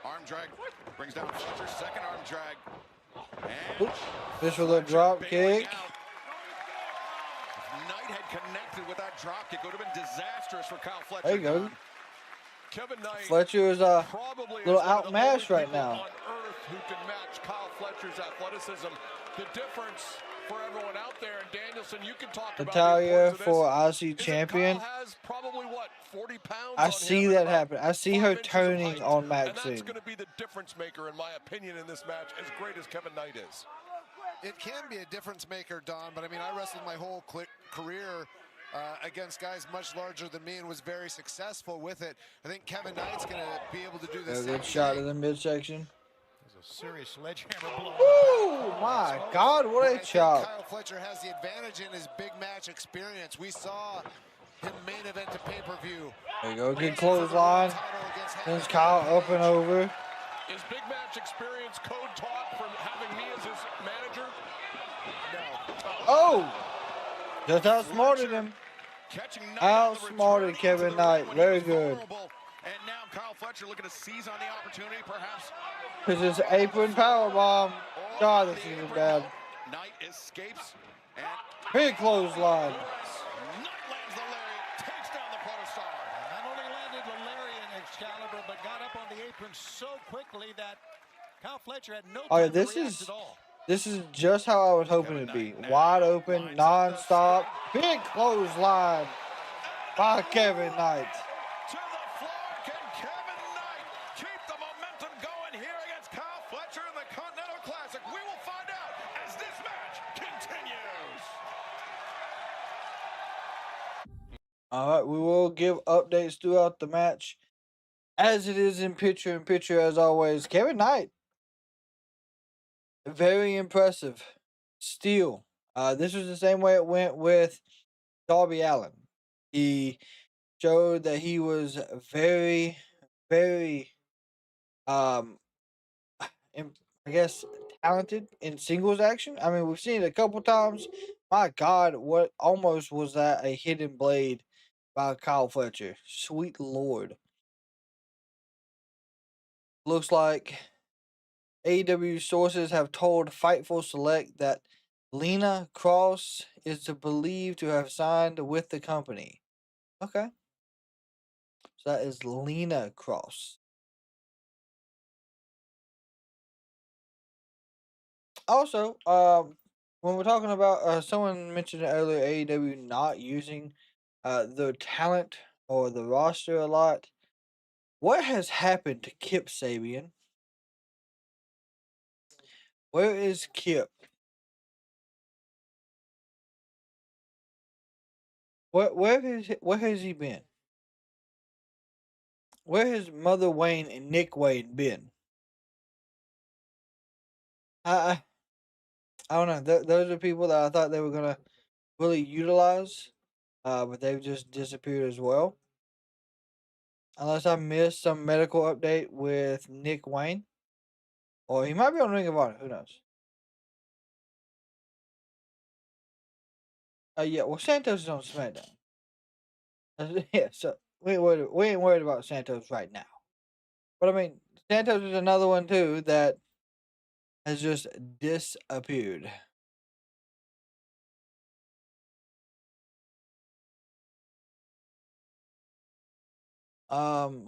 Arm drag brings down Fletcher. Second arm drag. And
This was a drop kick.
if Knight had connected with that drop kick, it would have been disastrous for Kyle Fletcher.
There you go.
Kevin Knight
Fletcher is a
probably
little
is one of the
outmatched
only
right
people
now.
on earth who can match Kyle Fletcher's athleticism. The difference for everyone out there, and Danielson, you can talk about the
Natalia
importance of
for
this,
IC
is that
champion.
Kyle has probably what 40 pounds
I
on
see
him
that
and
happen. I see her
5 inches of
turning
height,
on
and that's
Maxine.
going to be the difference maker, in my opinion, in this match. As great as Kevin Knight is,
It can be a difference maker, Don, but I mean, I wrestled my whole career against guys much larger than me and was very successful with it. I think Kevin Knight's going to be able to do the
A
same
good shot
thing.
in the midsection.
There's a serious sledgehammer blow.
Oh my God! What
I
a
think
chop!
Kyle Fletcher has the advantage in his big match experience. We saw him main event to pay-per-view.
There you go. Good clothesline. Sends Kyle up and over.
is big match experience code talk from having me as his manager?
Oh! Just outsmarted him. Outsmarted Kevin Knight. Very good.
And now Kyle Fletcher looking to seize on the opportunity, perhaps.
This is apron powerbomb. God, this is bad.
Knight escapes and
Big clothesline.
Knight lands the lariat, takes down the protostar.
Not only landed the lariat Excalibur, but got up on the apron so quickly that Kyle Fletcher had no time
Oh yeah,
to
this
react
is
at all.
this is just how I was hoping it'd be. Wide open, non-stop, big clothesline by Kevin Knight.
To the floor, can Kevin Knight keep the momentum going here against Kyle Fletcher in the Continental Classic? We will find out as this match continues.
All right, we will give updates throughout the match as it is in picture as always. Kevin Knight, very impressive. Still, this was the same way it went with Darby Allin. He showed that he was very, very, I guess, talented in singles action. I mean, we've seen it a couple times. My God, what almost was that a hidden blade by Kyle Fletcher? Sweet Lord. Looks like AEW sources have told Fightful Select that Lena Cross is believed to have signed with the company. Okay. So that is Lena Cross. Also, when we're talking about, someone mentioned earlier AEW not using their talent or the roster a lot. What has happened to Kip Sabian? Where is Kip? Where has he been? Where has Mother Wayne and Nick Wayne been? I don't know. Those are people that I thought they were gonna really utilize, but they've just disappeared as well. Unless I missed some medical update with Nick Wayne, or he might be on Ring of Honor. Who knows? Yeah. Well, Santos is on SmackDown. Yeah. So we ain't worried about Santos right now. But I mean, Santos is another one too that has just disappeared.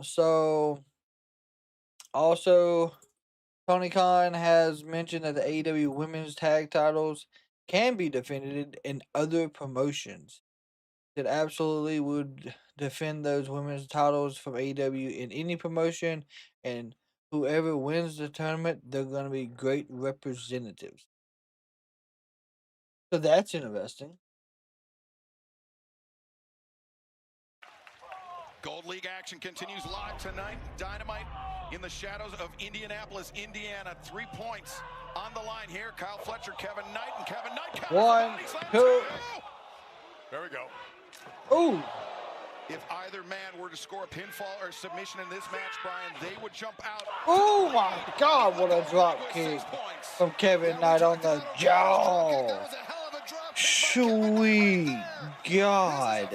So also Tony Khan has mentioned that the AEW women's tag titles can be defended in other promotions. That absolutely would defend those women's titles from AEW in any promotion, and whoever wins the tournament, they're going to be great representatives. So that's interesting.
Gold League action continues live tonight. Dynamite in the shadows of Indianapolis, Indiana. 3 points on the line here. Kyle Fletcher, Kevin Knight, and Kevin Knight.
1, 2.
There we go.
Ooh.
If either man were to score a pinfall or submission in this match, Brian, they would jump out.
Oh my God, what a drop kick from Kevin Knight on the jaw. Sweet God.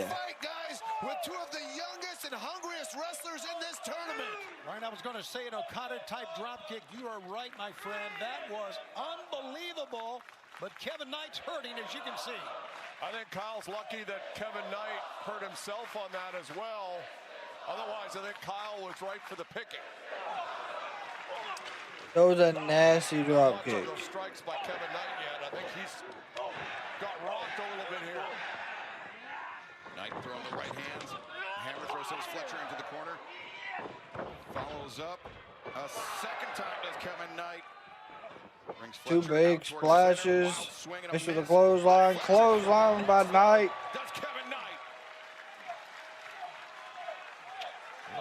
With two of the youngest and hungriest wrestlers in this tournament.
Right, I was going to say an Okada-type dropkick. You are right, my friend. That was unbelievable. But Kevin Knight's hurting, as you can see.
I think Kyle's lucky that Kevin Knight hurt himself on that as well. Otherwise, I think Kyle was right for the picking.
Those are nasty drop kicks.
No strikes by Kevin Knight yet. I think he's got rocked a little bit here.
Knight throwing the right hands. Hammer throws sends Fletcher into the corner. Follows up. A second time does Kevin Knight.
Two big splashes. Mr. the clothesline. Clothesline by Knight.
Does Kevin Knight.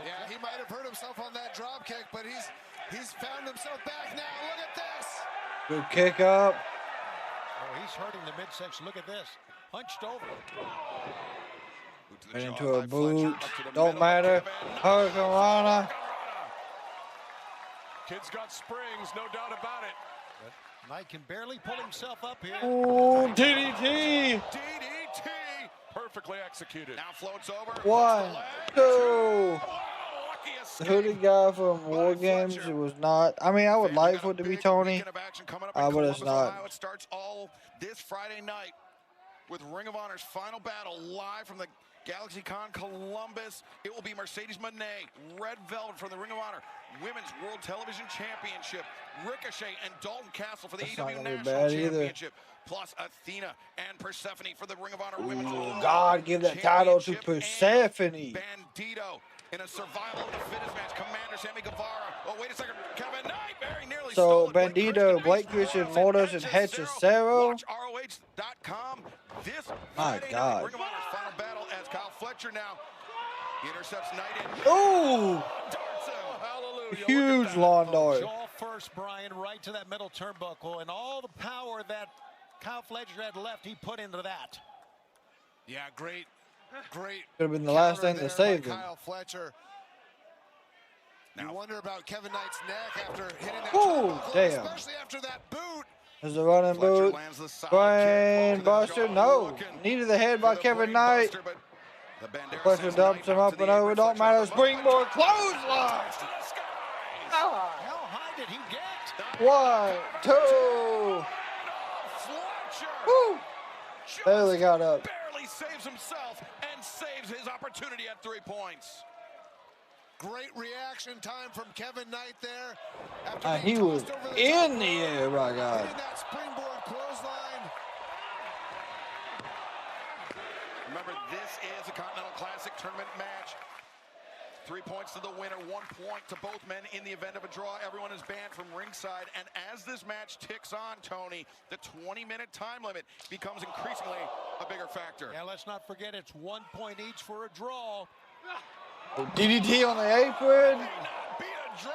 Yeah, he might have hurt himself on that drop kick, but he's found himself back now. Look at this.
Good kick up.
Oh, he's hurting the midsection. Look at this. Hunched over.
Right into a boot. Don't matter. Hurricane.
Kid's got springs, no doubt about it.
But Knight can barely pull himself up here.
Ooh, DDT.
DDT. Perfectly executed.
Now floats over.
1, 2. The hooded guy from War Games, it was not. I mean, I would like for it to be Tony, but it's not.
It starts all this Friday night with Ring of Honor's final battle live from the GalaxyCon Columbus. It will be Mercedes Moné, Red Velvet from the Ring of Honor Women's World Television Championship, Ricochet and Dalton Castle for the AEW National Championship, plus Athena and Persephone for the Ring of Honor Women's World
God, give that title to Persephone.
Bandito in a survival of the fittest match. Commander Sammy Guevara. Oh, wait a second. Kevin Knight very nearly
so Bandito, Blake Christian, Mordos, and Hechicero.
WatchROH.com. This
my God.
Ring of Honor's final battle as Kyle Fletcher now intercepts Knight in.
Ooh!
Hallelujah.
Huge lawn dart.
Jaw first, Brian, right to that middle turnbuckle, and all the power that Kyle Fletcher had left, he put into that.
Yeah, great.
Could have been the last thing that saved him.
Kyle Fletcher. You wonder about Kevin Knight's neck after hitting that
turnbuckle,
damn. Especially after that boot.
There's a running boot. Brain buster. No. Needed the head by Kevin Knight. Fletcher dumps him up and over. Don't matter. Springboard clothesline.
How high did he get?
1, 2. Woo. Barely got up.
Barely saves himself and saves his opportunity at 3 points.
Great reaction time from Kevin Knight there.
He was in the air, my God.
Hitting that springboard clothesline.
Remember, this is a Continental Classic tournament match. 3 points to the winner, 1 point to both men in the event of a draw. Everyone is banned from ringside. And as this match ticks on, Tony, the 20-minute time limit becomes increasingly a bigger bigger factor.
Yeah, let's not forget it's 1 point each for a draw.
DDT on the apron.
Be a draw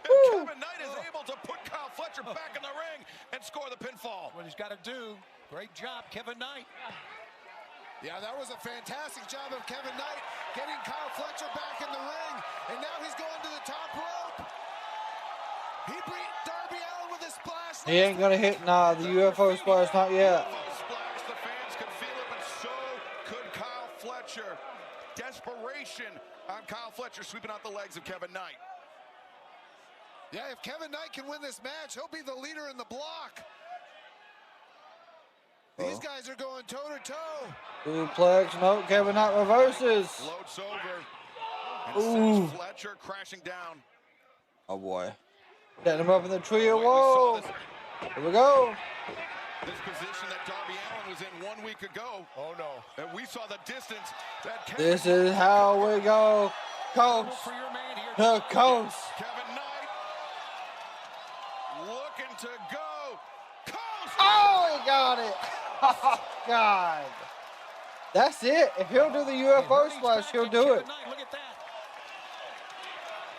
if Kevin Knight is able to put Kyle Fletcher back in the ring and score the pinfall.
What he's got to do. Great job, Kevin Knight.
Yeah, that was a fantastic job of Kevin Knight getting Kyle Fletcher back in the ring, and now he's going to the top rope. He beat Darby Allin with a splash.
He ain't gonna hit the UFO splash, not yet.
Splash, the fans could feel it, but so could Kyle Fletcher. Desperation on Kyle Fletcher sweeping out the legs of Kevin Knight.
Yeah, if Kevin Knight can win this match, he'll be the leader in the block. These guys are going toe-to-toe.
Duplex, no, Kevin Knight reverses.
Floats over and
Ooh.
sends Fletcher crashing down.
Oh boy. Setting him up in the trio. Whoa. Here we go.
This position that Darby Allin was in 1 week ago.
Oh no.
And we saw the distance that Kevin
This is how we go. Coast to coast.
Kevin Knight looking to go. Coast.
Oh, he got it. Oh, God. That's it. If he'll do the UFO splash, he'll do it.
Look at that.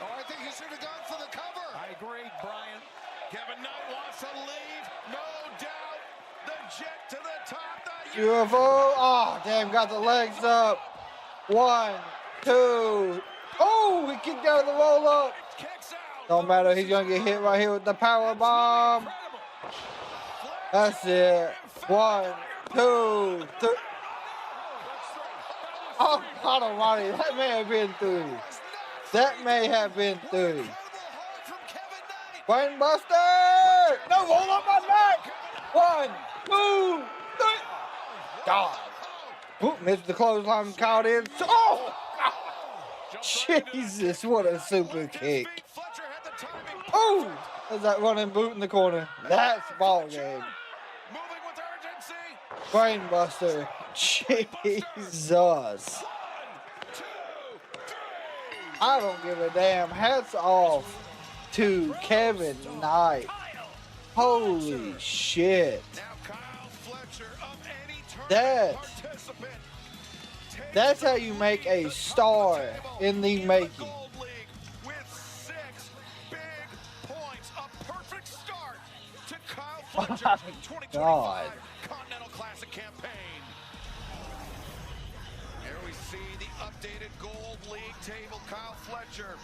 Oh, I think he should have gone for the cover.
I agree, Brian.
Kevin Knight wants to leave. No doubt. The jet to the top. The
UFO. Oh, damn. Got the legs up. 1, 2. Oh, he kicked out of the roll up. Don't matter. He's going to get hit right here with the power bomb. That's it. 1, 2, 3. Oh, God almighty. That may have been 3. That may have been 3. Brain buster! No, hold on my neck! 1, 2, 3. God. Ooh, missed the clothesline, caught in. Oh! God. Jesus, what a super kick. Oh! There's that running boot in the corner. That's ball game. Brain buster. Jesus. I don't give a damn. Hats off to Kevin Knight. Holy shit. That's how you make a star in the making.
Oh my
God.
Continental Classic campaign. Here we see the updated Gold League table. Kyle Fletcher.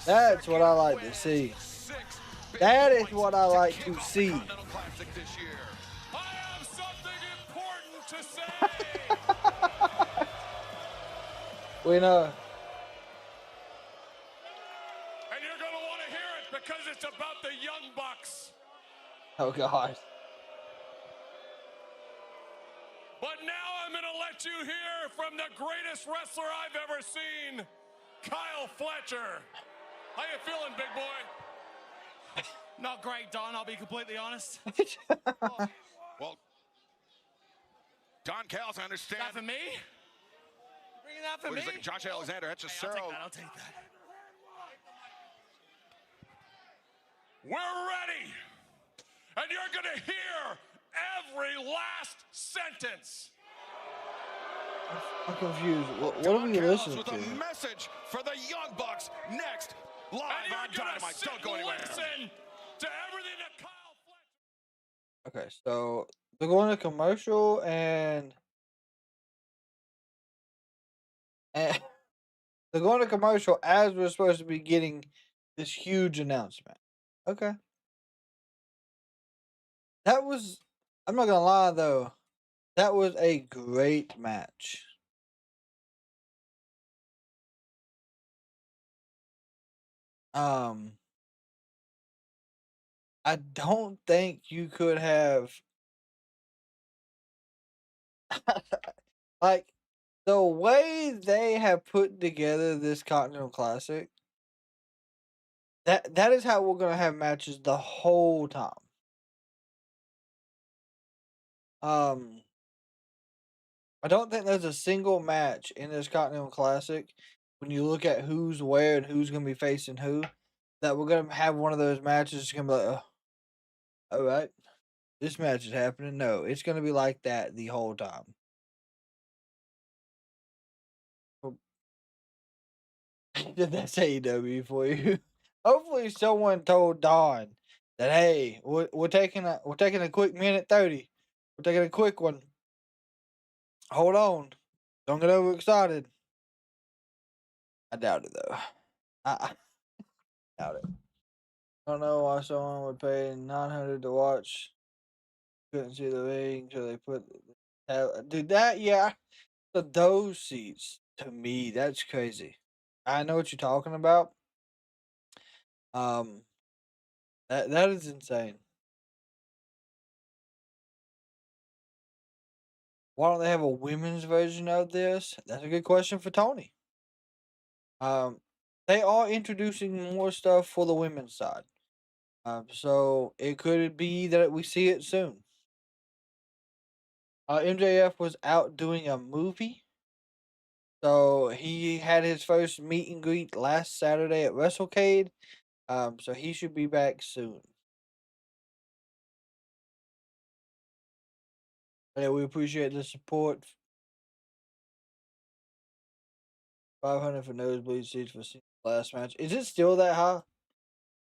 That's what I like to see. That is what I like to see.
Continental Classic this year.
I have something important to say.
We know.
And you're going to want to hear it because it's about the Young Bucks.
Oh, God.
But now I'm going to let you hear from the greatest wrestler I've ever seen, Kyle Fletcher. How you feeling, big boy?
Not great, Don, I'll be completely honest.
Well, Don Callis, I understand.
That for me? You bringing that for me?
Josh Alexander, that's a
I'll take that, I'll take that.
We're ready. And you're going to hear every last sentence.
I'm confused. What are we listening
with
to?
a message for the Young Bucks next live on Dynamite. Don't go anywhere.
Listen to everything that Kyle Fletcher.
Okay, so they're going to commercial and they're going to commercial as we're supposed to be getting this huge announcement. Okay. That was, I'm not gonna lie though, that was a great match. I don't think you could have like the way they have put together this Continental Classic. That is how we're gonna have matches the whole time. I don't think there's a single match in this Continental Classic when you look at who's where and who's gonna be facing who that we're gonna have one of those matches. It's gonna be like, oh, all right, this match is happening. No, it's gonna be like that the whole time. That's AEW for you. Hopefully, someone told Don that hey, we're taking a quick minute 30. We're taking a quick one. Hold on, don't get overexcited. I doubt it though. I doubt it. I don't know why someone would pay $900 to watch. Couldn't see the ring, so they put. Dude, those seats to me, that's crazy. I know what you're talking about. That is insane. Why don't they have a women's version of this? That's a good question for Tony. They are introducing more stuff for the women's side. So it could be that we see it soon. MJF was out doing a movie. So he had his first meet and greet last Saturday at WrestleCade. So he should be back soon. Yeah, we appreciate the support. 500 for nosebleed seats for last match. Is it still that high?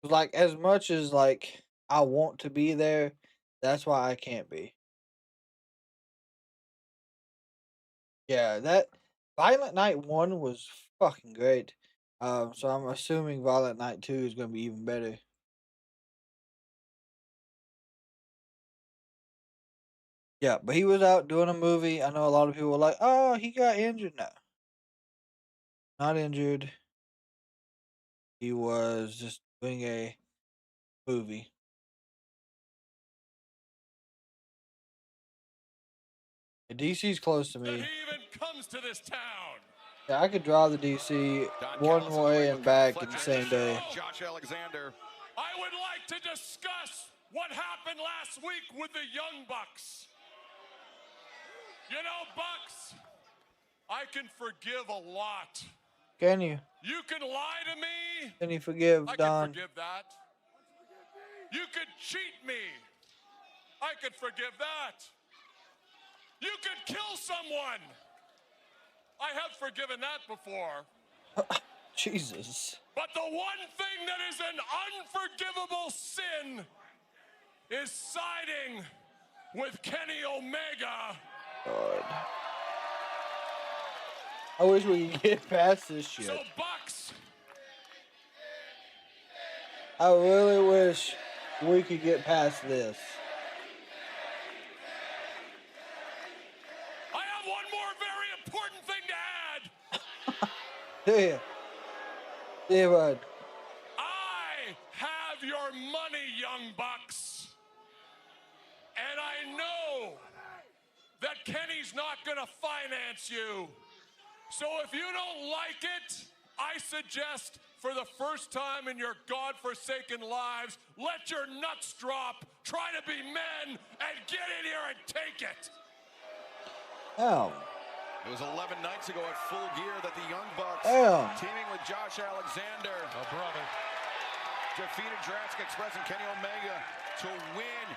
Like, as much as like I want to be there, that's why I can't be. Yeah, that Violent Night 1 was fucking great. So I'm assuming Violent Night 2 is gonna be even better. Yeah, but he was out doing a movie. I know a lot of people were like, "Oh, he got injured." No, not injured. He was just doing a movie. The DC's close to me.
He even comes to this town.
Yeah, I could drive the DC one way and back in the same day.
Josh Alexander.
I would like to discuss what happened last week with the Young Bucks. You know, Bucks, I can forgive a lot.
Can you?
You can lie to me.
Can you forgive,
I
Don?
can forgive that. You could cheat me. I could forgive that. You could kill someone. I have forgiven that before.
Jesus.
But the one thing that is an unforgivable sin is siding with Kenny Omega.
God. I wish we could get past this shit.
So, Bucks.
I really wish we could get past this.
I have one more very important thing to add.
Yeah. Yeah, bud.
I have your money, Young Bucks. And I know that Kenny's not going to finance you. So if you don't like it, I suggest for the first time in your godforsaken lives, let your nuts drop, try to be men, and get in here and take it.
Oh.
It was 11 nights ago at Full Gear that the Young Bucks, teaming with Josh Alexander, defeated Jurassic Express and Kenny Omega to win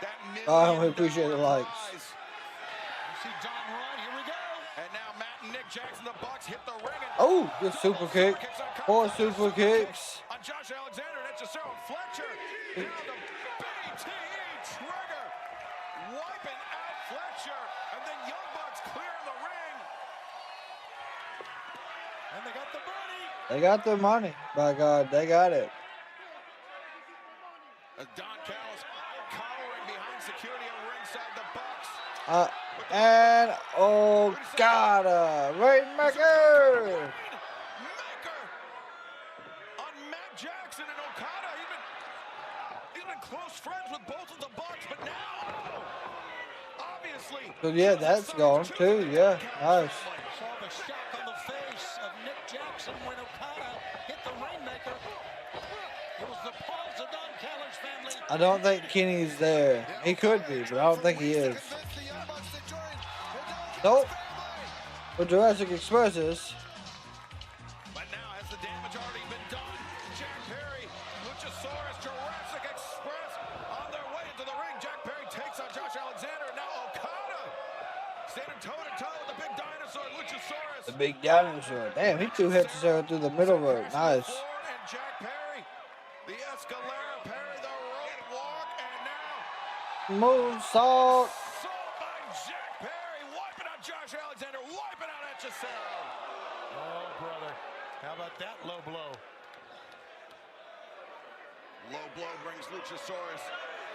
that $1 million
I appreciate the likes.
prize. You see Don Ryan, here we go. And now Matt and Nick Jackson, the Bucks, hit the ring. And
oh, good super kick. 4 super kicks.
On Josh Alexander, that's just Cyril Fletcher. Now the BTE trigger, wiping out Fletcher, and then Young Bucks clearing the ring. And they got the money.
They got their money. By God, they got it.
As Don Callis cowering behind security at ringside, the Bucks.
And Okada, Rainmaker.
On Matt Jackson and Okada, he's been close friends with both of the Bucks, but now, obviously.
So yeah, that's gone too. Yeah, nice.
Saw the shock on the face of Nick Jackson when Okada hit the Rainmaker. It was the pulse of Don Callis' family.
I don't think Kenny's there. He could be, but I don't think he is. Nope. But Jurassic Express is.
But now has the damage already been done? Jack Perry, Luchasaurus, Jurassic Express on their way into the ring. Jack Perry takes on Josh Alexander. Now Okada standing toe-to-toe with the big dinosaur, Luchasaurus.
The big dinosaur. Damn, he threw Luchasaurus through the middle rope. Nice.
And Jack Perry, the Escalera, Perry, the rope walk, and now
Moonsault.
by Jack Perry, wiping out Josh Alexander, wiping out HSL.
Oh, brother. How about that low blow?
Low blow brings Luchasaurus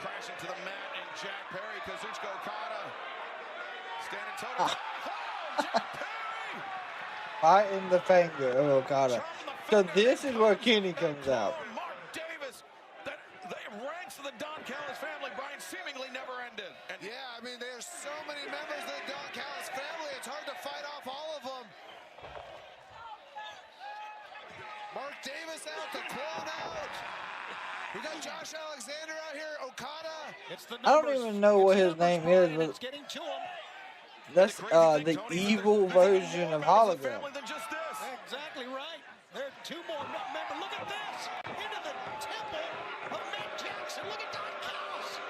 crashing to the mat, and Jack Perry, Kazuchika Okada, standing toe-to-toe. Oh, Jack Perry!
Right in the finger of Okada. So this is where Kenny comes out.
Mark Davis, the ranks of the Don Callis family, Brian, seemingly never ended. And
yeah, I mean, there's so many members of the Don Callis family, it's hard to fight off all of them. Mark Davis out, the clone out. We got Josh Alexander out here, Okada.
I don't even know what his name is, but that's the evil version of Hologram.
Exactly right. There are two more. Remember, look at this. Into the temple of Matt Jackson. Look at Don Callis.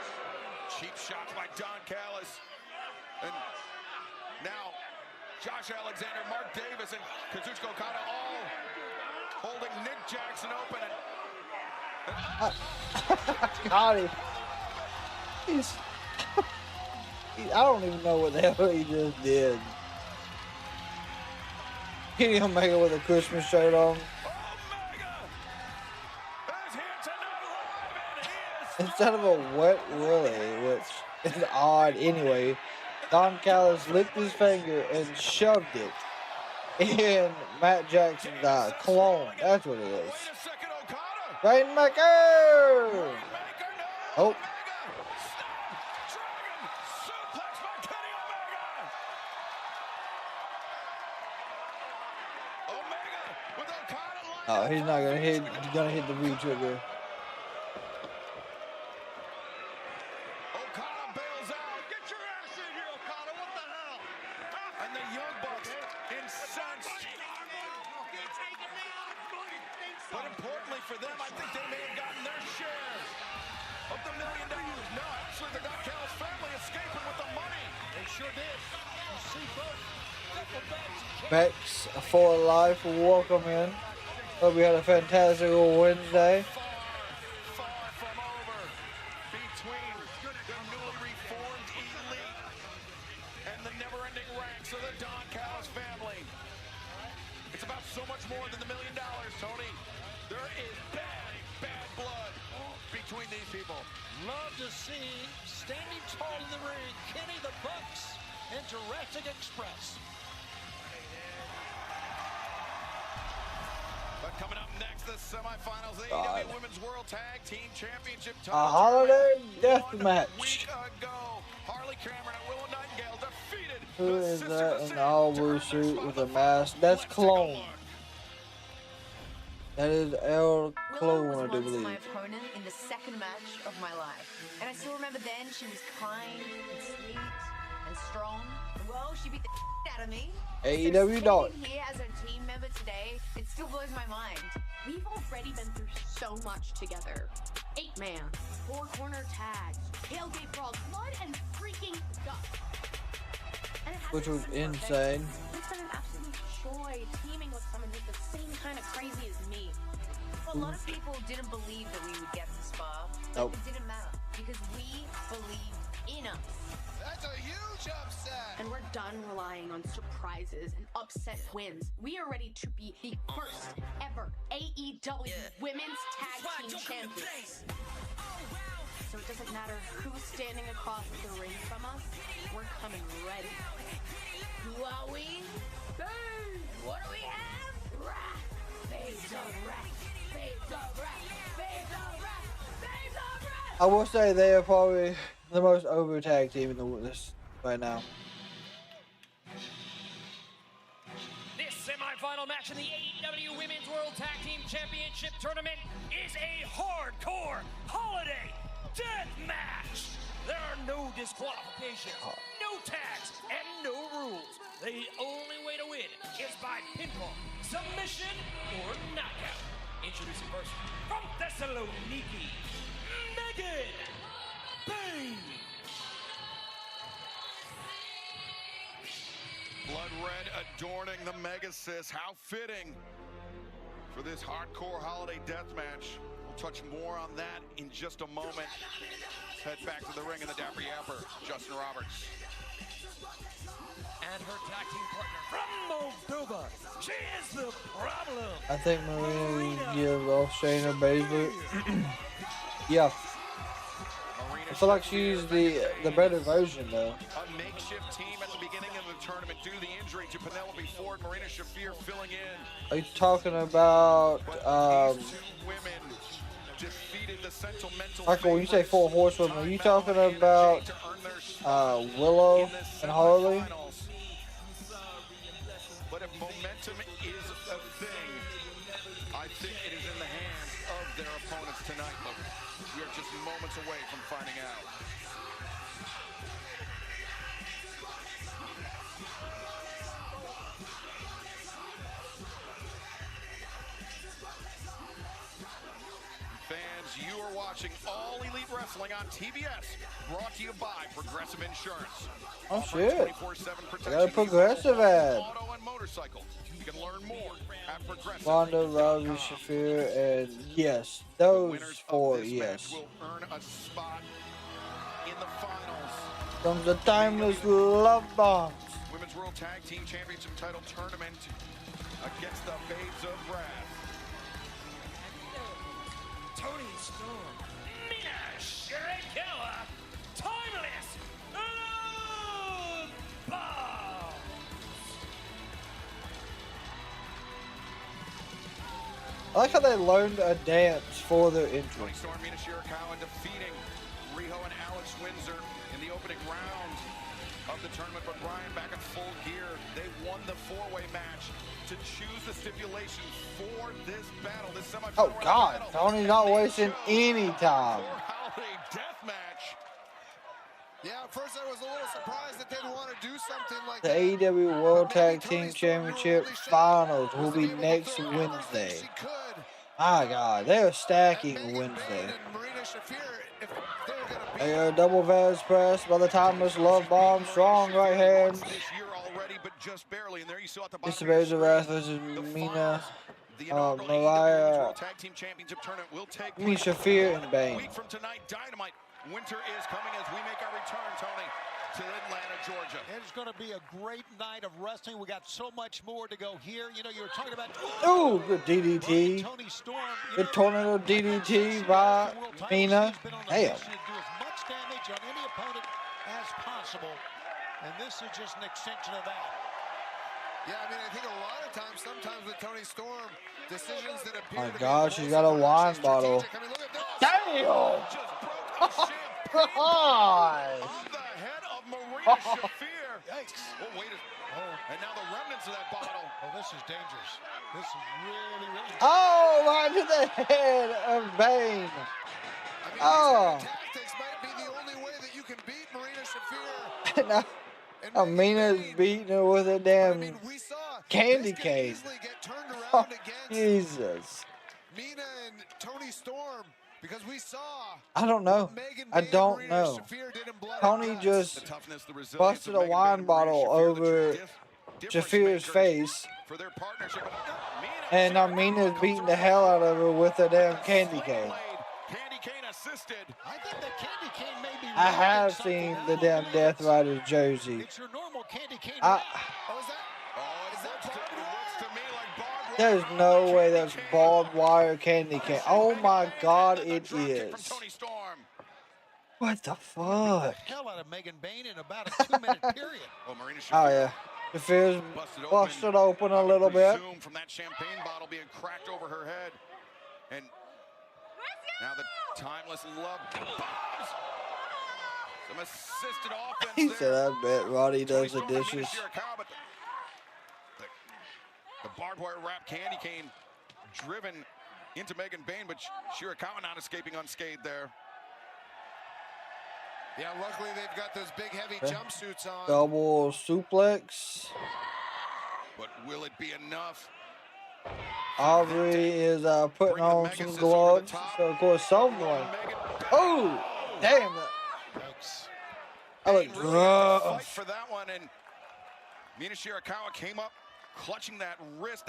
Cheap shots by Don Callis. And now Josh Alexander, Mark Davis, and Kazuchika Okada all holding Nick Jackson open.
God, I don't even know what the hell he just did. Kenny Omega with a Christmas shirt on. Instead of a wet willy, which is odd anyway, Don Callis licked his finger and shoved it in Matt Jackson's clone. That's what it is. Rainmaker! Oh. Oh, he's not gonna hit. He's gonna hit the V trigger.
Okada bails out. Get your ass in here, Okada. What the hell? And the Young Bucks incensed. But importantly for them, I think they may have gotten their share of the $1 million. No, actually, the Don Callis family escaping with the money.
They sure did. You see both.
Bex for life. Welcome in. Hope you had a fantastic Wednesday.
Far from over between the newly reformed elite and the never-ending ranks of the Don Callis family. It's about so much more than the $1 million, Tony. There is bad blood between these people.
Love to see standing tall in the ring, Kenny the Bucks and Jurassic Express.
But coming up next, the semifinals of the AEW Women's World Tag Team Championship.
A holiday death match.
A week ago, Harley Cameron and Willow Nightingale defeated
Who is that in the all-blue suit with a mask? That's Clone. That is El Clone, I do believe.
My opponent in the second match of my life. And I still remember then she was kind and sweet and strong. Well, she beat the out of me.
AEW Dot.
Here as a team member today, it still blows my mind. We've already been through so much together. 8-man, 4-corner tags, tailgate brawls, blood and freaking guts.
Which was insane.
It's been an absolute joy teaming with someone who's the same kind of crazy as me. A lot of people didn't believe that we would get this far, but it didn't matter because we believed in us.
That's a huge upset.
And we're done relying on surprises and upset wins. We are ready to be the first ever AEW Women's Tag Team Champions. So it doesn't matter who's standing across the ring from us, we're coming ready. Who are we? Boom! What do we have? Wrath! Fades of wrath! Fades of wrath! Fades of wrath! Fades of wrath!
I will say they are probably the most over tag team in this right now.
This semifinal match in the AEW Women's World Tag Team Championship Tournament is a hardcore holiday death match. There are no disqualifications, no tags, and no rules. The only way to win is by pinfall, submission, or knockout. Introducing first, from Thessaloniki, Bayne.
Blood red adorning the Megasis. How fitting for this hardcore holiday death match. We'll touch more on that in just a moment. Let's head back to the ring in the Dapper Yapper, Justin Roberts.
And her tag team partner from Moldova. She is the problem.
I think Marina gives off Shayna Baszler. Yeah. I feel like she's the better version though.
A makeshift team at the beginning of the tournament due to the injury to Penelope Ford. Marina Shafir filling in.
Are you talking about Michael, when you say 4 horsewomen, are you talking about Willow and Harley?
But if momentum is a thing, I think it is in the hands of their opponents tonight. Look, we are just moments away from finding out. Fans, you are watching All Elite Wrestling on TBS, brought to you by Progressive Insurance.
Oh shit!
24/7
I got a Progressive ad.
Auto and motorcycle. You can learn more at Progressive.
Ronda, Rousey, Shafir, and yes, those 4, yes.
Will earn a spot in the finals.
From the timeless love bombs.
Women's World Tag Team Championship title tournament against the Babes of Wrath.
Toni Storm, Mina, Shirakawa, Timeless Love Bomb.
I like how they learned a dance for their
Toni
intro.
Storm, Mina Shirakawa defeating Riho and Alex Windsor in the opening round of the tournament. But Brian, back in full gear, they won the 4-way match to choose the stipulation for this battle, this semifinal.
Oh God, Tony's not wasting any time.
Holiday death match.
Yeah, at first I was a little surprised that they'd want to do something like
The
that.
AEW World Tag Team Championship Finals will be next Wednesday. My God, they are stacking Wednesday. They are double Vaz press by the timeless love bomb, strong right hand. It's the Babes of Wrath versus Mina, Mariah, Misha Shafir, and Bayne.
Week from tonight, Dynamite. Winter is coming as we make our return, Tony, to Atlanta, Georgia.
It's going to be a great night of wrestling. We got so much more to go here. You know, you were talking about.
Ooh, good DDT.
Toni Storm.
Good tornado DDT by Mina. Damn.
Do as much damage on any opponent as possible, and this is just an extension of that.
Yeah, I mean, I think a lot of times, sometimes with Toni Storm, decisions that appear
My
to
God,
be
she's got a wine bottle.
I mean, look at this.
Damn! God!
On the head of Marina Shafir. Yikes. Oh, wait and now the remnants of that bottle.
Oh, this is dangerous. This is really, really.
Oh, right to the head of Bayne. Oh.
Tactics might be the only way that you can beat Marina Shafir.
Now, Mina's beating her with a damn candy cane. Oh, Jesus.
Mina and Toni Storm, because we saw.
I don't know. I don't know. Tony just busted a wine bottle over Shafir's face. And now Mina's beating the hell out of her with a damn candy cane.
Candy cane assisted.
I think the candy cane may be.
I have seen the damn Death Rider jersey.
It's your normal candy cane.
There's no way that's barbed wire candy cane. Oh my God, it is. What the fuck?
Hell out of Megan Bayne in about a 2-minute period.
Oh yeah, the feels busted open a little bit.
From that champagne bottle being cracked over her head, and now the timeless love bombs. Some assisted offense.
He said, "I bet Roddy does the dishes."
The barbed wire wrap candy cane driven into Megan Bayne, but Shirakawa not escaping unscathed there.
Yeah, luckily they've got those big heavy jumpsuits on.
Double suplex.
But will it be enough?
Aubrey is putting on some gloves. So of course someone. Oh, damn it! I looked rough.
For that one, and Mina Shirakawa came up clutching that wrist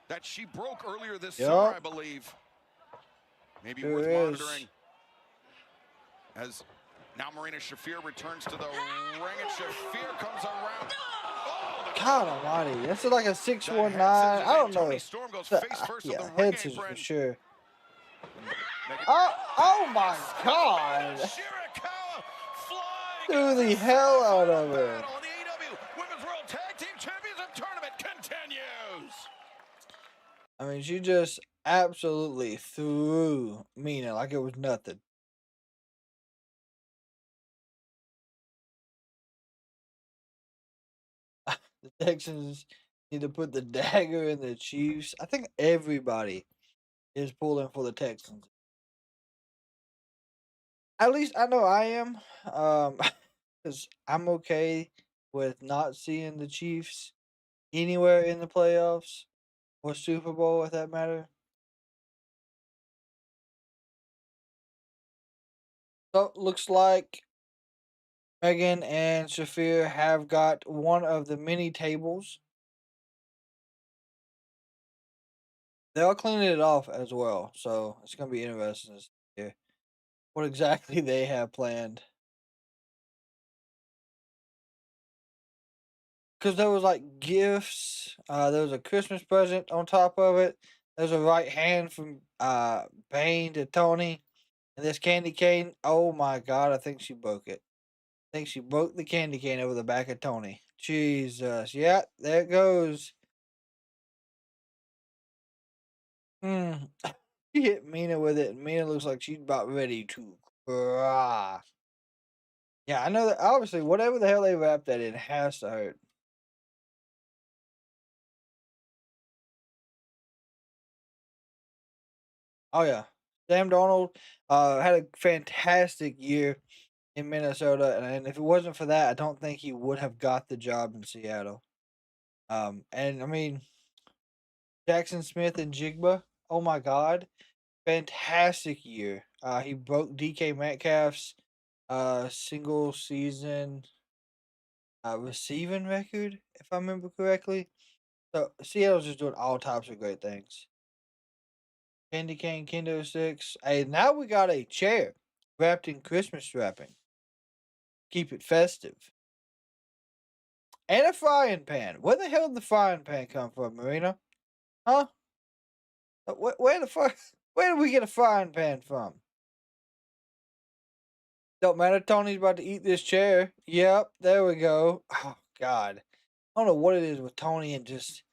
that she broke earlier this
Yep.
summer, I believe. Maybe
There
worth
is.
monitoring. As now Marina Shafir returns to the ring, and Shafir comes around.
God almighty. That's like a 619. I don't know. Yeah, head scissors for sure. Oh my God. Threw the hell out of her.
The AEW Women's World Tag Team Championship Tournament continues.
I mean, she just absolutely threw Mina like it was nothing. The Texans need to put the dagger in the Chiefs. I think everybody is pulling for the Texans. At least I know I am. Because I'm okay with not seeing the Chiefs anywhere in the playoffs or Super Bowl, if that matter. So looks like Megan and Shafir have got one of the mini tables. They're cleaning it off as well, so it's gonna be interesting to see what exactly they have planned. Because there was like gifts, there was a Christmas present on top of it. There's a right hand from Bayne to Toni, and this candy cane. Oh my God! I think she broke it. I think she broke the candy cane over the back of Toni. Jesus, yeah, there it goes. She hit Mina with it, and Mina looks like she's about ready to cry. Yeah, I know that. Obviously, whatever the hell they wrapped that in has to hurt. Oh yeah, Sam Darnold had a fantastic year in Minnesota, and if it wasn't for that, I don't think he would have got the job in Seattle. And I mean, Jackson Smith and Jigba. Oh my God, fantastic year. He broke DK Metcalf's single season receiving record, if I remember correctly. So Seattle's just doing all types of great things. Candy cane, Kendo 6. Hey, now we got a chair wrapped in Christmas wrapping. Keep it festive. And a frying pan. Where the hell did the frying pan come from, Marina? Huh? Where did we get a frying pan from? Don't matter. Tony's about to eat this chair. Yep, there we go. Oh, God. I don't know what it is with Toni and just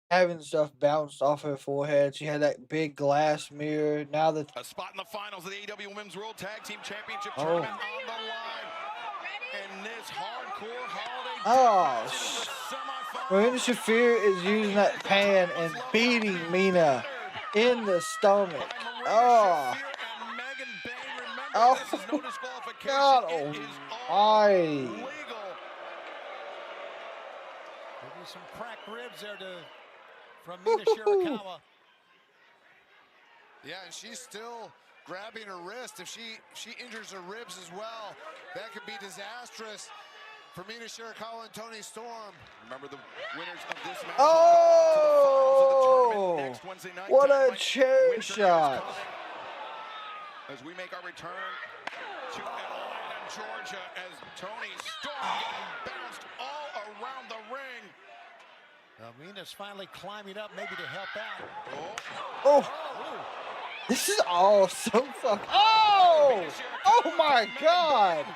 having stuff bounced off her forehead. She had that big glass mirror. Now that
a spot in the finals of the AEW Women's World Tag Team Championship Tournament on the line. And this hardcore holiday
Marina Shafir is using that pan and beating Mina in the stomach. Oh. Oh. God. Oh. My.
Some cracked ribs there from Mina Shirakawa.
Yeah, and she's still grabbing her wrist. If she injures her ribs as well, that could be disastrous for Mina Shirakawa and Toni Storm.
Remember, the winners of this match
oh,
will go to the finals of the tournament next Wednesday night.
What a chair shot.
As we make our return to Atlanta, Georgia, as Toni Storm getting bounced all around the ring.
Mina's finally climbing up, maybe to help out.
Oh. This is all so fucking. Oh! Oh my God!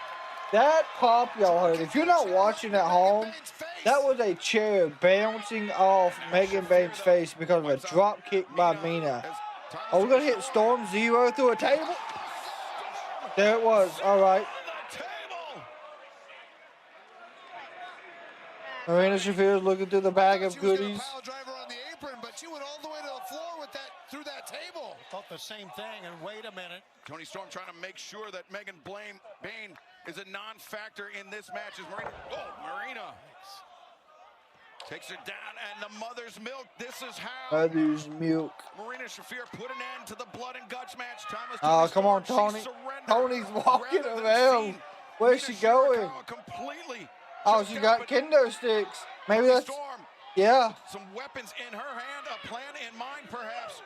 That pop y'all heard. If you're not watching at home, that was a chair bouncing off Megan Bayne's face because of a drop kick by Mina. Oh, we're gonna hit Storm Zero through a table? There it was. All right. Marina Shafir is looking through the bag of goodies.
On the apron, but she went all the way to the floor with that through that table.
Thought the same thing, and wait a minute.
Toni Storm trying to make sure that Megan Bayne is a non-factor in this match. As Marina takes her down, and the mother's milk. This is how
Mother's milk.
Marina Shafir put an end to the blood and guts match.
Oh, come on, Toni. Toni's walking around. Where's she going?
Completely
Oh, she got kendo sticks. Maybe that's. Yeah.
Some weapons in her hand, a plan in mind, perhaps.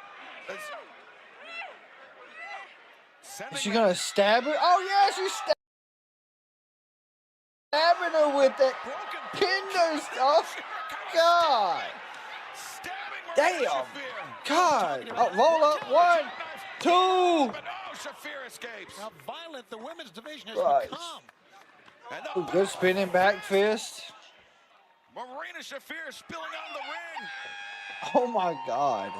Is she gonna stab her? Oh yeah, she's stabbing her with that kendo stuff. God. Damn. God. Oh, roll up. 1, 2.
Shafir escapes.
How violent the women's division has become.
Ooh, good spinning back fist.
Marina Shafir spilling out of the ring.
Oh my God.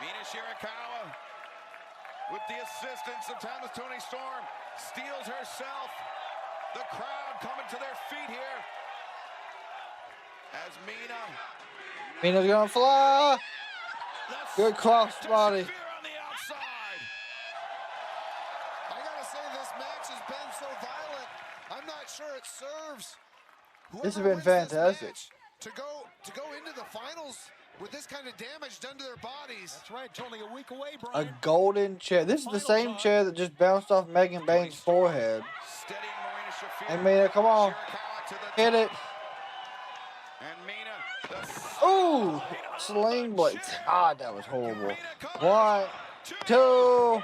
Mina Shirakawa, with the assistance of Toni Storm, steals herself. The crowd coming to their feet here. As
Mina's gonna fly. Good cross body.
It serves.
This has been fantastic.
To go into the finals with this kind of damage done to their bodies.
That's right. It's only a week away, Brian.
A golden chair. This is the same chair that just bounced off Megan Bayne's forehead. And Mina, come on. Hit it. Ooh, sling blade. God, that was horrible. 1, 2.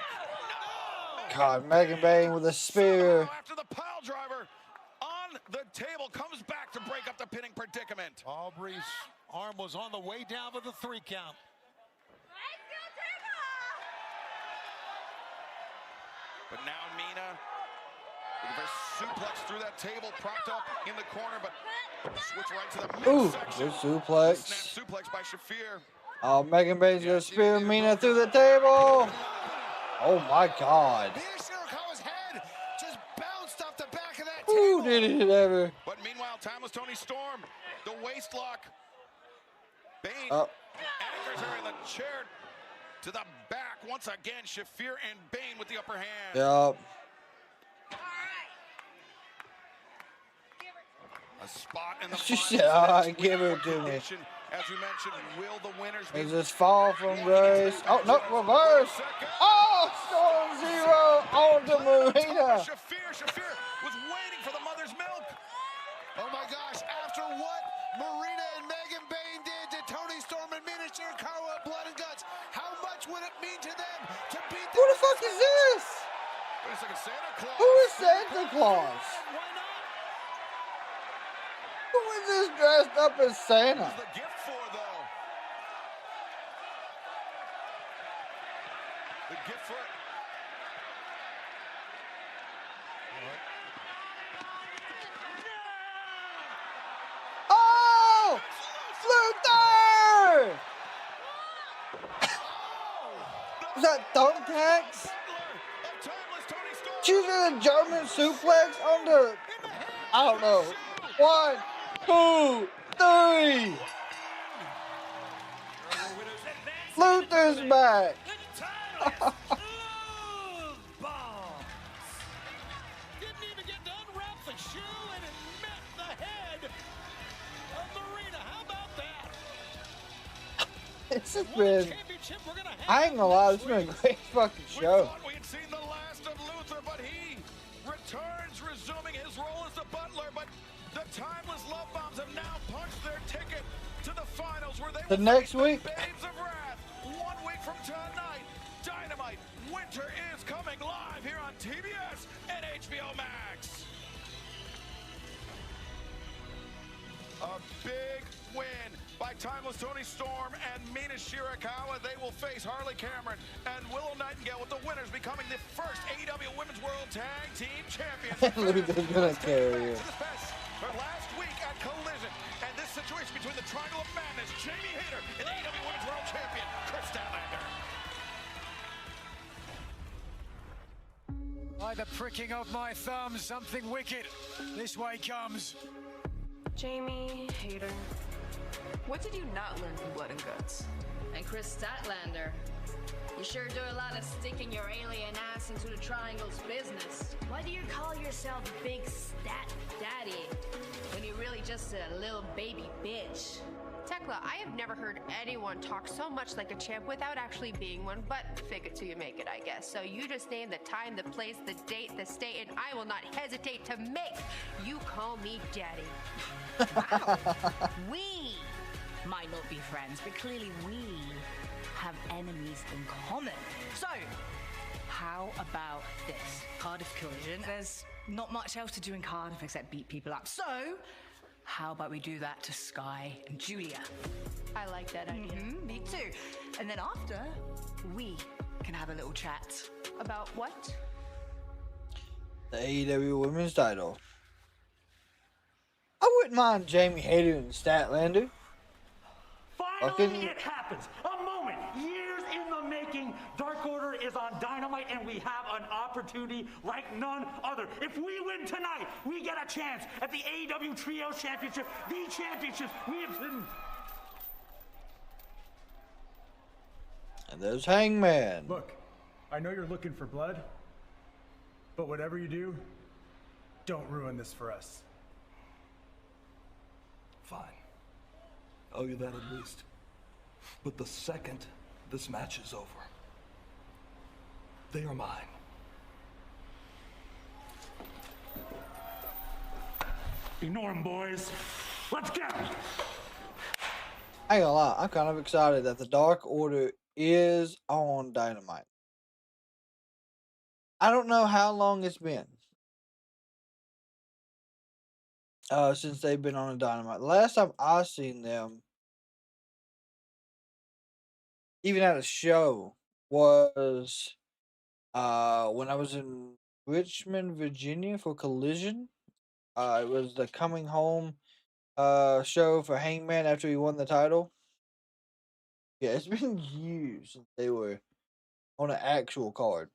God, Megan Bayne with a spear.
The table comes back to break up the pinning predicament.
Aubrey's arm was on the way down with a 3 count.
But now Mina with a suplex through that table, propped up in the corner, but switch right to the midsection.
Good suplex.
Snap suplex by Shafir.
Oh, Megan Bayne's gonna spear Mina through the table. Oh my God. Ooh, did it ever.
But meanwhile, timeless Toni Storm, the waist lock. Bayne anchors her in the chair to the back. Once again, Shafir and Bayne with the upper hand.
Yup.
A spot in the
She said, all right, give her to me.
As we mentioned, will the winners
Is this fall from grace? Oh, no, reverse. Oh, Storm Zero on to Marina.
Shafir was waiting for the mother's milk.
Oh my gosh, after what Marina and Megan Bayne did to Toni Storm and Mina Shirakawa at Blood and Guts, how much would it mean to them to beat them?
Who the fuck is this?
Wait a second, Santa Claus.
Who is Santa Claus? Who is this dressed up as Santa?
Who's the gift for, though? The gift for...
Oh! Luther! Was that thumbtacks? She's in a German suplex on the... I don't know. 1, 2, 3. Luther's back.
Didn't even get to unwrap the shoe, and it met the head of Marina. How about that?
It's just been... I ain't gonna lie, it's been a great fucking show.
We had seen the last of Luther, but he returns, resuming his role as the butler, but the timeless love bombs have now punched their ticket to the finals, where they
The next week.
Babes of Wrath. 1 week from tonight, Dynamite Winter is coming live here on TBS and HBO Max. A big win by timeless Toni Storm and Mina Shirakawa. They will face Harley Cameron and Willow Nightingale, with the winners becoming the first AEW Women's World Tag Team Champions.
Luther's gonna carry you.
Her last week at Collision, and this situation between the Triangle of Madness, Jamie Hayter, and the AEW Women's World Champion, Chris Statlander.
By the pricking of my thumb, something wicked. This way comes.
Jamie Hayter. What did you not learn from Blood and Guts?
And Chris Statlander. You sure do a lot of sticking your alien ass into the Triangle's business. Why do you call yourself Big Stat Daddy when you really just just a little baby bitch.
Tekla, I have never heard anyone talk so much like a champ without actually being one, but fake it till you make it, I guess. So you just name the time, the place, the date, the state, and I will not hesitate to make you call me daddy.
Wow. We might not be friends, but clearly we have enemies in common. So, how about this? Cardiff Collision. There's not much else to do in Cardiff except beat people up. So, how about we do that to Sky and Julia?
I like that idea.
Me too. And then after, we can have a little chat.
About what?
The AEW Women's title. I wouldn't mind Jamie Hayter and Statlander.
Finally, it happens. A moment, years in the making. Dark Order is on Dynamite, and we have an opportunity like none other. If we win tonight, we get a chance at the AEW Trios Championship, the championship we have been.
And there's Hangman.
Look, I know you're looking for blood, but whatever you do, don't ruin this for us.
Fine. Owe you that at least. But the second this match is over, they are mine.
Ignore him, boys. Let's go!
I ain't gonna lie, I'm kind of excited that the Dark Order is on Dynamite. I don't know how long it's been since they've been on a Dynamite. The last time I seen them, even at a show, was when I was in Richmond, Virginia for Collision. It was the coming home show for Hangman after he won the title. Yeah, it's been years since they were on an actual card.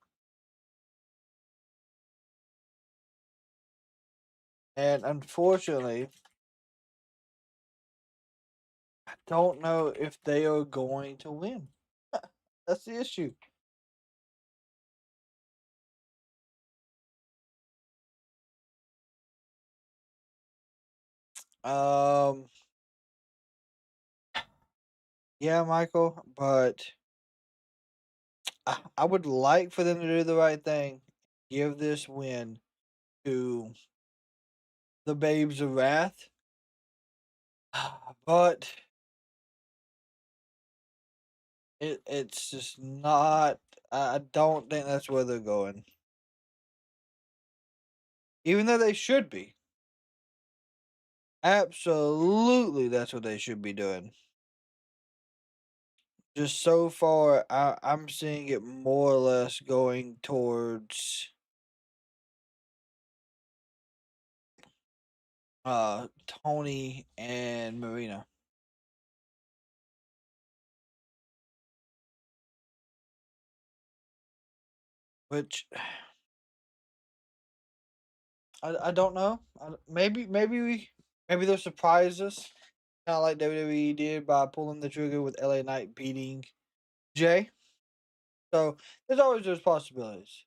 And unfortunately, I don't know if they are going to win. That's the issue. Yeah, Michael, but I would like for them to do the right thing. Give this win to the Babes of Wrath. But it's just not. I don't think that's where they're going. Even though they should be. Absolutely, that's what they should be doing. Just so far, I'm seeing it more or less going towards Toni and Marina. Which I don't know. Maybe they'll surprise us, kind of like WWE did by pulling the trigger with LA Knight beating Jay. So there's always those possibilities.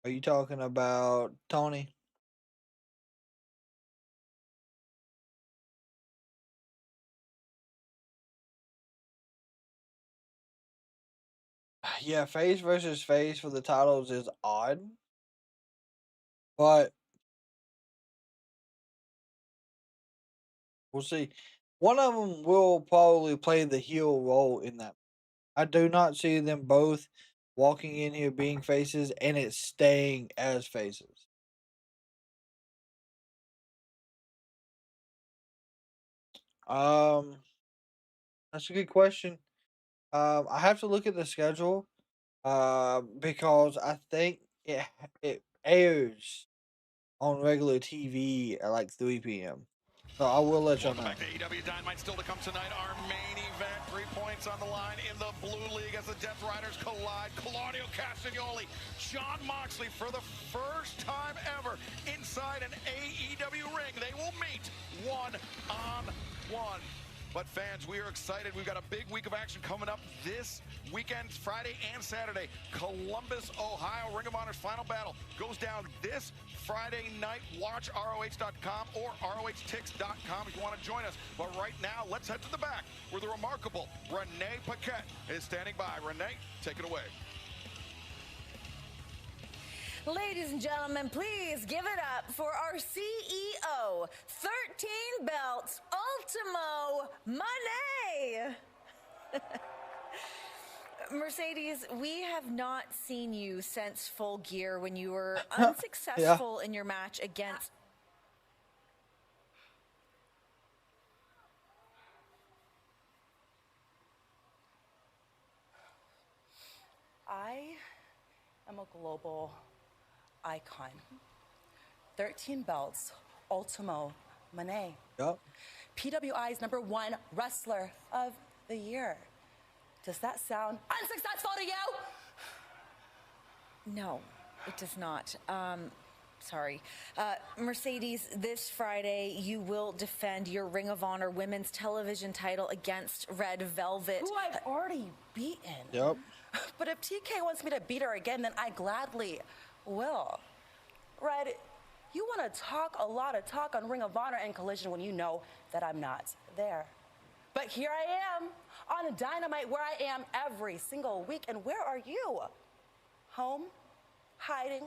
Are you talking about Toni? Yeah, face versus face for the titles is odd. But we'll see. One of them will probably play the heel role in that. I do not see them both walking in here being faces and it staying as faces. That's a good question. I have to look at the schedule. Because I think it airs on regular TV at like 3 p.m. So I will let y'all know.
Back to AEW Dynamite still to come tonight. Our main event, 3 points on the line in the Blue League as the Death Riders collide. Claudio Castagnoli, Jon Moxley for the first time ever inside an AEW ring. They will meet one-on-one. But fans, we are excited. We've got a big week of action coming up this weekend, Friday and Saturday. Columbus, Ohio, Ring of Honor's final battle goes down this Friday night. Watch ROH.com or ROHTix.com if you want to join us. But right now, let's head to the back where the remarkable Renee Paquette is standing by. Renee, take it away.
Ladies and gentlemen, please give it up for our CEO, 13 belts, Ultimo Money. Mercedes, we have not seen you since Full Gear when you were unsuccessful in your match against...
I am a global icon. 13 belts, Ultimo Monet.
Yep.
PWI's #1 wrestler of the year. Does that sound unsuccessful to you?
No, it does not. Sorry. Mercedes, this Friday, you will defend your Ring of Honor Women's Television title against Red Velvet.
Who I've already beaten.
Yep.
But if TK wants me to beat her again, then I gladly will. Red, you want to talk a lot of talk on Ring of Honor and Collision when you know that I'm not there. But here I am on Dynamite, where I am every single week. And where are you? Home? Hiding?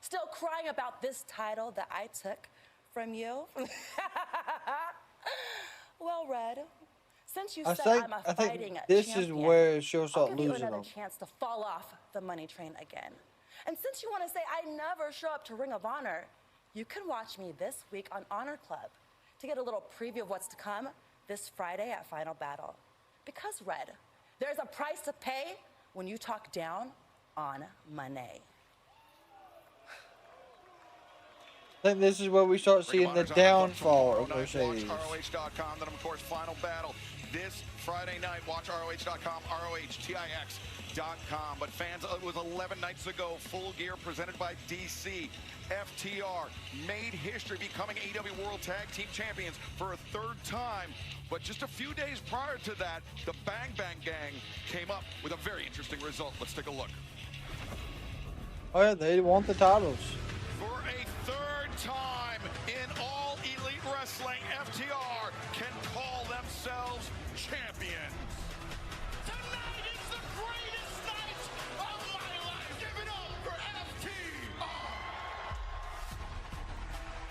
Still crying about this title that I took from you? Well, Red, since you said I'm a fighting
this
champion,
is where she'll start
I'll give you
losing
another
them.
chance to fall off the money train again. And since you want to say I never show up to Ring of Honor, you can watch me this week on Honor Club to get a little preview of what's to come this Friday at Final Battle. Because, Red, there's a price to pay when you talk down on money.
I think this is where we start seeing the downfall of Mercedes.
Watch ROH.com, then of course Final Battle this Friday night. Watch ROH.com, ROHTIX.com. But fans, it was 11 nights ago, Full Gear presented by DC. FTR made history becoming AEW World Tag Team Champions for a third time. But just a few days prior to that, the Bang Bang Gang came up with a very interesting result. Let's take a look.
Oh yeah, they want the titles.
For a third time in All Elite Wrestling, FTR can call themselves champions.
Tonight is the greatest night of my life. Give it up for FTR.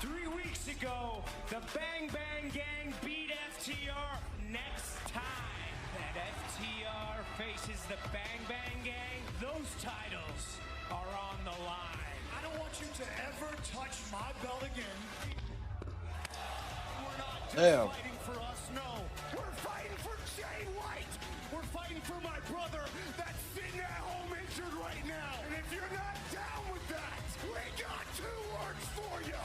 3 weeks ago, the Bang Bang Gang beat FTR. Next time that FTR faces the Bang Bang Gang, those titles are on the line.
I don't want you to ever touch my belt again. We're not just fighting for us, no. We're fighting for Jay White. We're fighting for my brother that's sitting at home injured right now. And if you're not down with that, we got 2 words for you.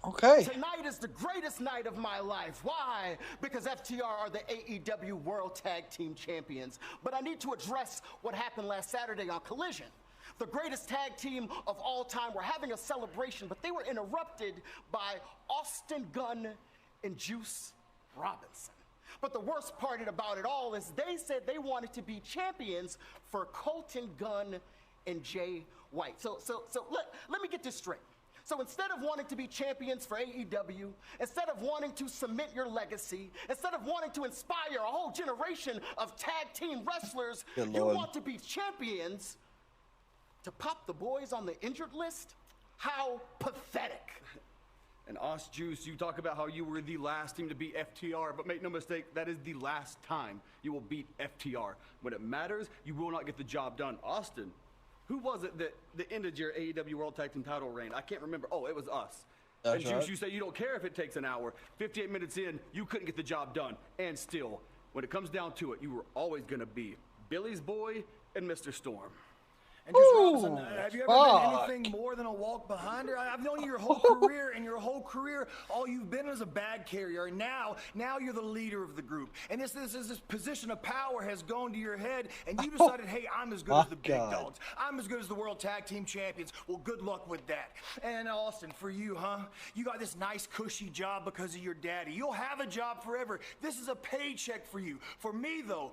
Okay.
Tonight is the greatest night of my life. Why? Because FTR are the AEW World Tag Team Champions. But I need to address what happened last Saturday on Collision. The greatest tag team of all time were having a celebration, but they were interrupted by Austin Gunn and Juice Robinson. But the worst part about it all is they said they wanted to be champions for Colton Gunn and Jay White. So let me get this straight. So instead of wanting to be champions for AEW, instead of wanting to cement your legacy, instead of wanting to inspire a whole generation of tag team wrestlers, you want to be champions to pop the boys on the injured list? How pathetic.
And Os Juice, you talk about how you were the last team to beat FTR, but make no mistake, that is the last time you will beat FTR. When it matters, you will not get the job done. Austin, who was it that ended your AEW World Tag Team title reign? I can't remember. Oh, it was us.
That's
and Juice,
right.
you say you don't care if it takes an hour. 58 minutes in, you couldn't get the job done. And still, when it comes down to it, you were always going to be Billy's boy and Mr. Storm.
And just Robinson, have you ever been anything more than a walk behind her? I've known you your whole career, and your whole career, all you've been is a bag carrier. And now you're the leader of the group. And this position of power has gone to your head, and you decided, hey, I'm as good as the big dogs. I'm as good as the World Tag Team Champions. Well, good luck with that. And Austin, for you, huh? You got this nice, cushy job because of your daddy. You'll have a job forever. This is a paycheck for you. For me, though,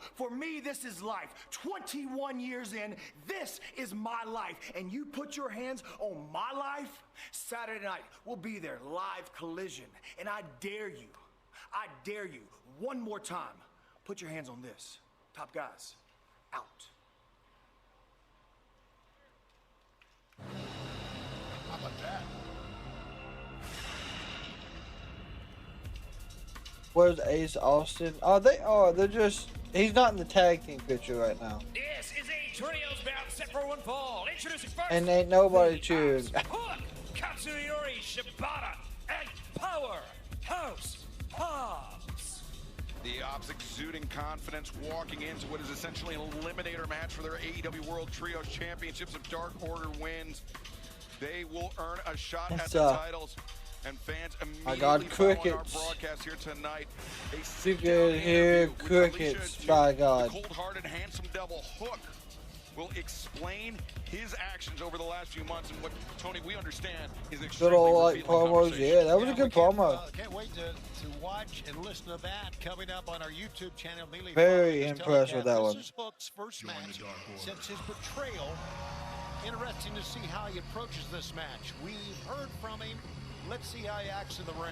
this is life. 21 years in, this is my life, and you put your hands on my life. Saturday night, we'll be there, live Collision, and I dare you, one more time, put your hands on this. Top guys, out.
How about that?
Where's Ace Austin? Oh, they're just. He's not in the tag team picture right now.
This is a trios bout set for one fall. Introducing first.
And ain't nobody cheering.
Kazuchika Shibata and Powerhouse Hobbs.
The Ops exuding confidence, walking into what is essentially an eliminator match for their AEW World Trios Championships. If Dark Order wins, they will earn a shot at the titles. And fans immediately following our broadcast here tonight.
You can hear crickets, by God.
The cold-hearted, handsome devil Hook will explain his actions over the last few months and what, Tony, we understand is extremely
good old like promos. Yeah, that was a good promo.
Can't wait to watch and listen to that coming up on our YouTube channel.
Very impressed with that one.
This is Hook's first match since his betrayal. Interesting to see how he approaches this match. We've heard from him. Let's see how he acts in the ring.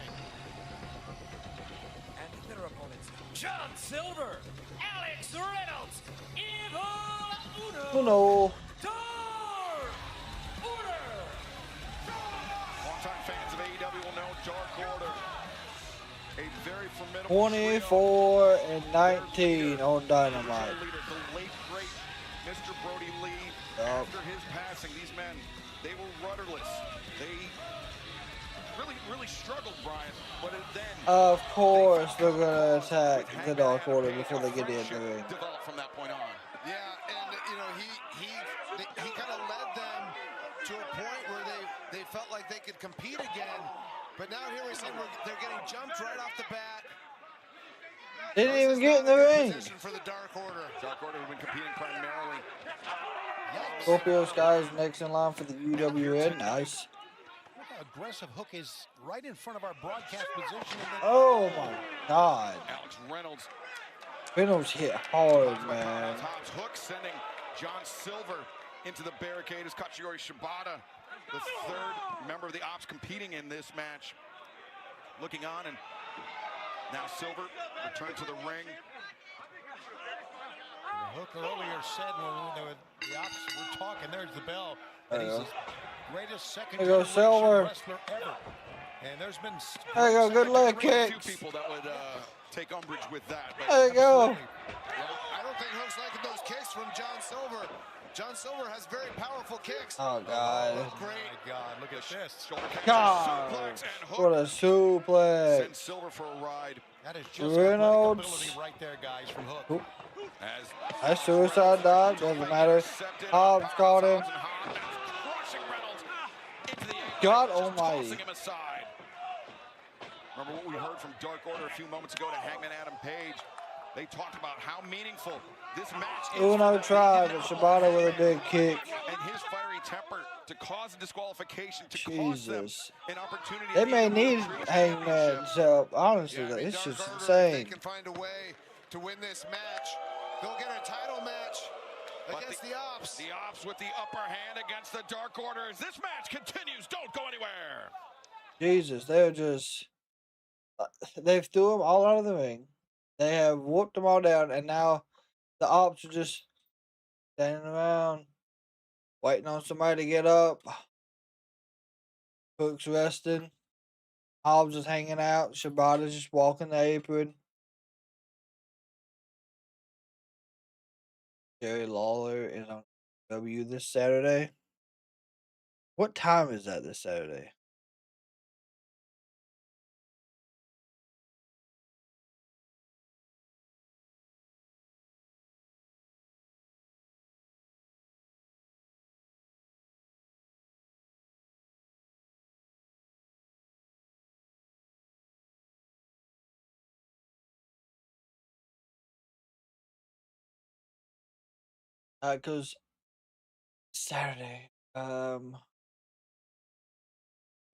And their opponents, John Silver, Alex Reynolds, Evil
Uno.
Dark Order.
Longtime fans of AEW will know Dark Order. A very formidable
24 and 19 on Dynamite.
The late great Mr. Brody Lee. After his passing, these men, they were rudderless. They really struggled, Brian, but then
of course they're gonna attack the Dark Order before they get in the ring.
Developed from that point on.
Yeah, and you know he kind of led them to a point where they felt like they could compete again, but now here we see they're getting jumped right off the bat.
They didn't even get in the ring.
For the Dark Order.
Dark Order have been competing primarily.
Scorpio Sky is next in line for the UWN. Nice.
Aggressive. Hook is right in front of our broadcast position.
Oh my God.
Alex Reynolds.
Reynolds hit hard, man.
Hook sending John Silver into the barricade as Kazuchika Shibata, the third member of the Ops competing in this match, looking on, and now Silver returns to the ring.
Hook earlier said when the Ops were talking, there's the bell. And he's the greatest second-generation wrestler ever. And there's been
there you go, good leg kicks.
Few people that would take umbrage with that. But
there you go.
I don't think Hook's liking those kicks from John Silver. John Silver has very powerful kicks.
Oh God.
Oh, great.
Oh, my God, look at this.
God. What a suplex.
Send Silver for a ride.
That is just
Reynolds.
right there, guys, from Hook.
That's suicide dive, doesn't matter. Hobbs caught him. God almighty.
Remember what we heard from Dark Order a few moments ago to Hangman Adam Page. They talked about how meaningful this match is.
Uno tried, but Shibata with a big kick.
And his fiery temper to cause a disqualification, to cause them an opportunity.
They may need Hangman's help. Honestly, it's just insane.
They can find a way to win this match. They'll get a title match against the Ops.
The Ops with the upper hand against the Dark Order as this match continues. Don't go anywhere.
Jesus, they're just... They've threw them all out of the ring. They have whooped them all down, and now the Ops are just standing around, waiting on somebody to get up. Hook's resting. Hobbs is hanging out. Shibata's just walking the apron. Jerry Lawler is on W this Saturday. What time is that this Saturday? Because Saturday, I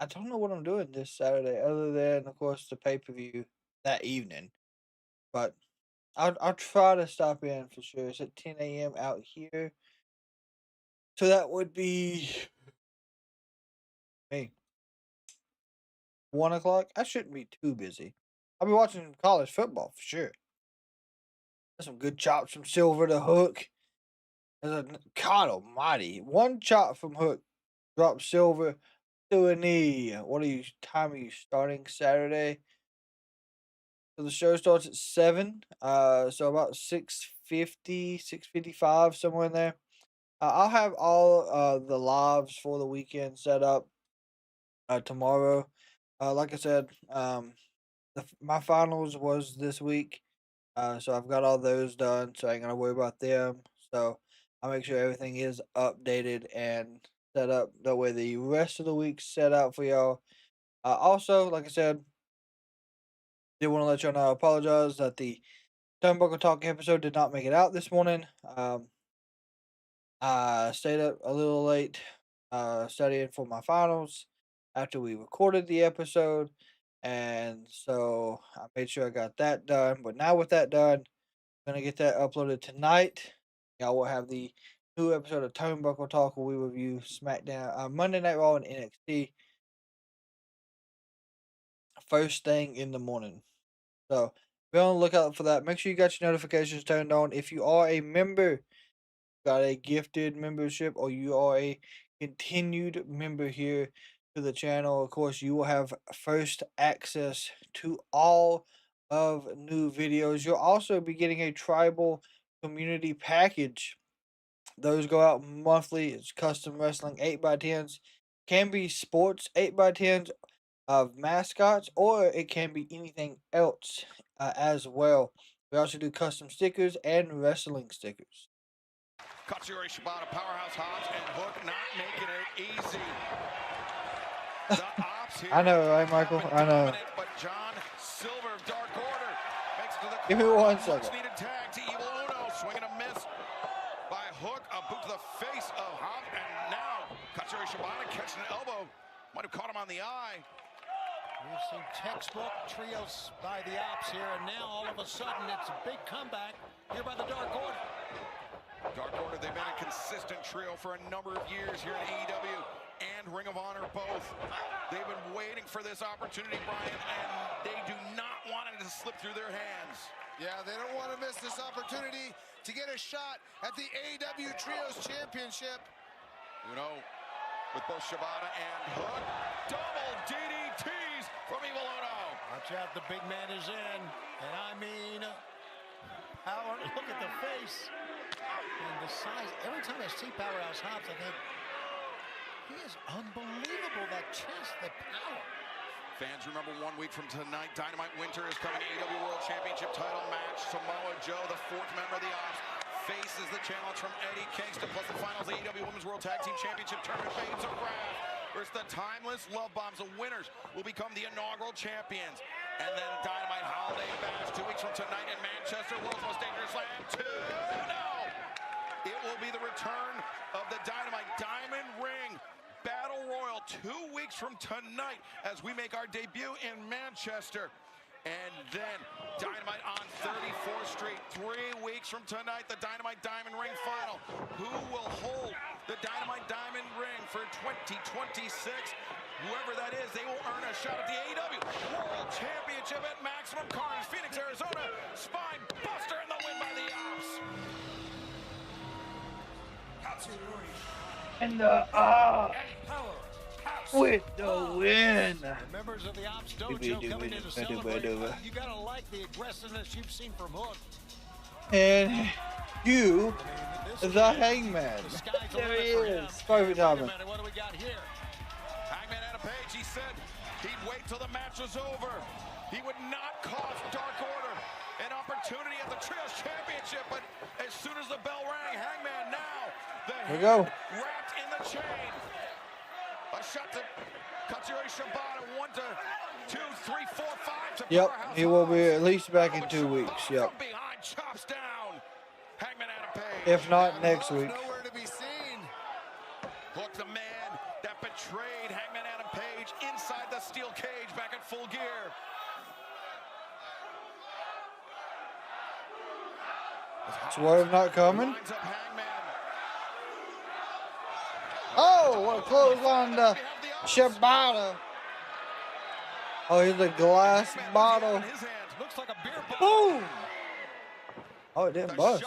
don't know what I'm doing this Saturday, other than, of course, the pay-per-view that evening. But I'll try to stop in for sure. It's at 10 a.m. out here. So that would be 1 o'clock. I shouldn't be too busy. I'll be watching college football for sure. There's some good chops from Silver to Hook. God almighty. One chop from Hook drops Silver to a knee. Time are you starting Saturday? So the show starts at 7. So about 6:50, 6:55, somewhere in there. I'll have all the lives for the weekend set up tomorrow. Like I said, my finals was this week. So I've got all those done, so I ain't gonna worry about them. So I'll make sure everything is updated and set up. That way the rest of the week's set out for y'all. Also, like I said, did want to let y'all know I apologize that the Turnbuckle Talk episode did not make it out this morning. I stayed up a little late studying for my finals after we recorded the episode. And so I made sure I got that done. But now with that done, I'm going to get that uploaded tonight. Y'all will have the new episode of Turnbuckle Talk where we review SmackDown, Monday Night Raw and NXT first thing in the morning. So be on the lookout for that. Make sure you got your notifications turned on. If you are a member, got a gifted membership, or you are a continued member here to the channel, of course, you will have first access to all of new videos. You'll also be getting a tribal community package. Those go out monthly. It's custom wrestling 8x10s. Can be sports 8x10s of mascots, or it can be anything else as well. We also do custom stickers and wrestling stickers.
Katsuyori Shibata, Powerhouse Hobbs, and Hook not making it easy. The ops here.
I know, right, Michael? I know.
But John Silver of Dark Order makes it to the
Give me 1 second.
needed tag to Evil Uno, swinging a miss by Hook, a boot to the face of Hobbs, and now Katsuyori Shibata catching an elbow. Might have caught him on the eye.
We've seen textbook trios by the Ops here, and now all of a sudden it's a big comeback here by the Dark Order.
Dark Order, they've been a consistent trio for a number of years here in AEW and Ring of Honor both. They've been waiting for this opportunity, Brian, and they do not want it to slip through their hands.
Yeah, they don't want to miss this opportunity to get a shot at the AEW Trios Championship.
Uno with both Shibata and Hook. Double DDTs from Evil Uno.
Watch out, the big man is in. And I mean, power, look at the face. And the size, every time I see Powerhouse Hobbs, I think, he is unbelievable, that chest, the power.
Fans, remember 1 week from tonight, Dynamite Winter is coming. AEW World Championship title match. Samoa Joe, the 4th member of the Ops, faces the challenge from Eddie Kingston, plus the finals, the AEW Women's World Tag Team Championship Tournament. Babes of Wrath versus the Timeless Love Bombs. The winners will become the inaugural champions. And then Dynamite Holiday Bash 2 weeks from tonight in Manchester. World's Most Dangerous Land 2. No! It will be the return of the Dynamite Diamond Ring Battle Royal 2 weeks from tonight as we make our debut in Manchester. And then Dynamite on 34th Street 3 weeks from tonight, the Dynamite Diamond Ring Final. Who will hold the Dynamite Diamond Ring for 2026? Whoever that is, they will earn a shot at the AEW World Championship at Maximum Carnage, Phoenix, Arizona. Spine buster and the win by the Ops.
And the with the win.
The members of the Ops Dojo coming in to celebrate. You gotta like the aggressiveness you've seen from Hook.
And you, the Hangman. There he is. Perfect timing.
What do we got here?
Hangman had a page. He said he'd wait till the match was over. He would not cost Dark Order an opportunity at the Trios Championship, but as soon as the bell rang, Hangman now the
we go.
Wrapped in the chain. A shot to Katsuyori Shibata. 1, 2, 3, 4, 5 to
Yep,
Powerhouse
he will
Hobbs.
be at least back in 2 weeks. Yep.
From behind, chops down. Hangman Adam Page.
If not next week.
Nowhere to be seen. Look, the man that betrayed Hangman Adam Page inside the steel cage back at Full Gear.
Swerve not coming. Oh, what a clothesline to Shibata. Oh, he's a glass bottle. Boom! Oh, it didn't bust.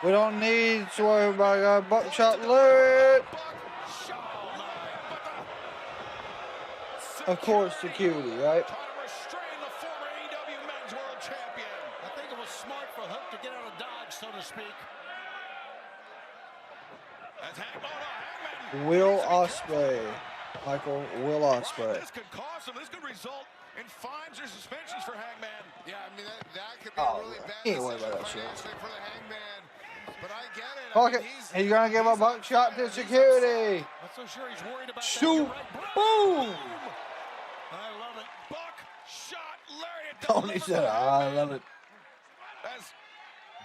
We don't need Swerve by God. Buckshot alert. Of course, security, right?
I think it was smart for Hook to get out of dodge, so to speak.
Will Ospreay. Michael Will Ospreay.
This could cost him. This could result in fines or suspensions for Hangman.
Yeah, I mean, that could be a really bad decision for the Hangman. But I get it.
Fuck it. He's going to give a buckshot to security.
Not so sure he's worried about
shoot.
That.
Boom.
I love it.
Buckshot lariat.
Tony said, I love it.
As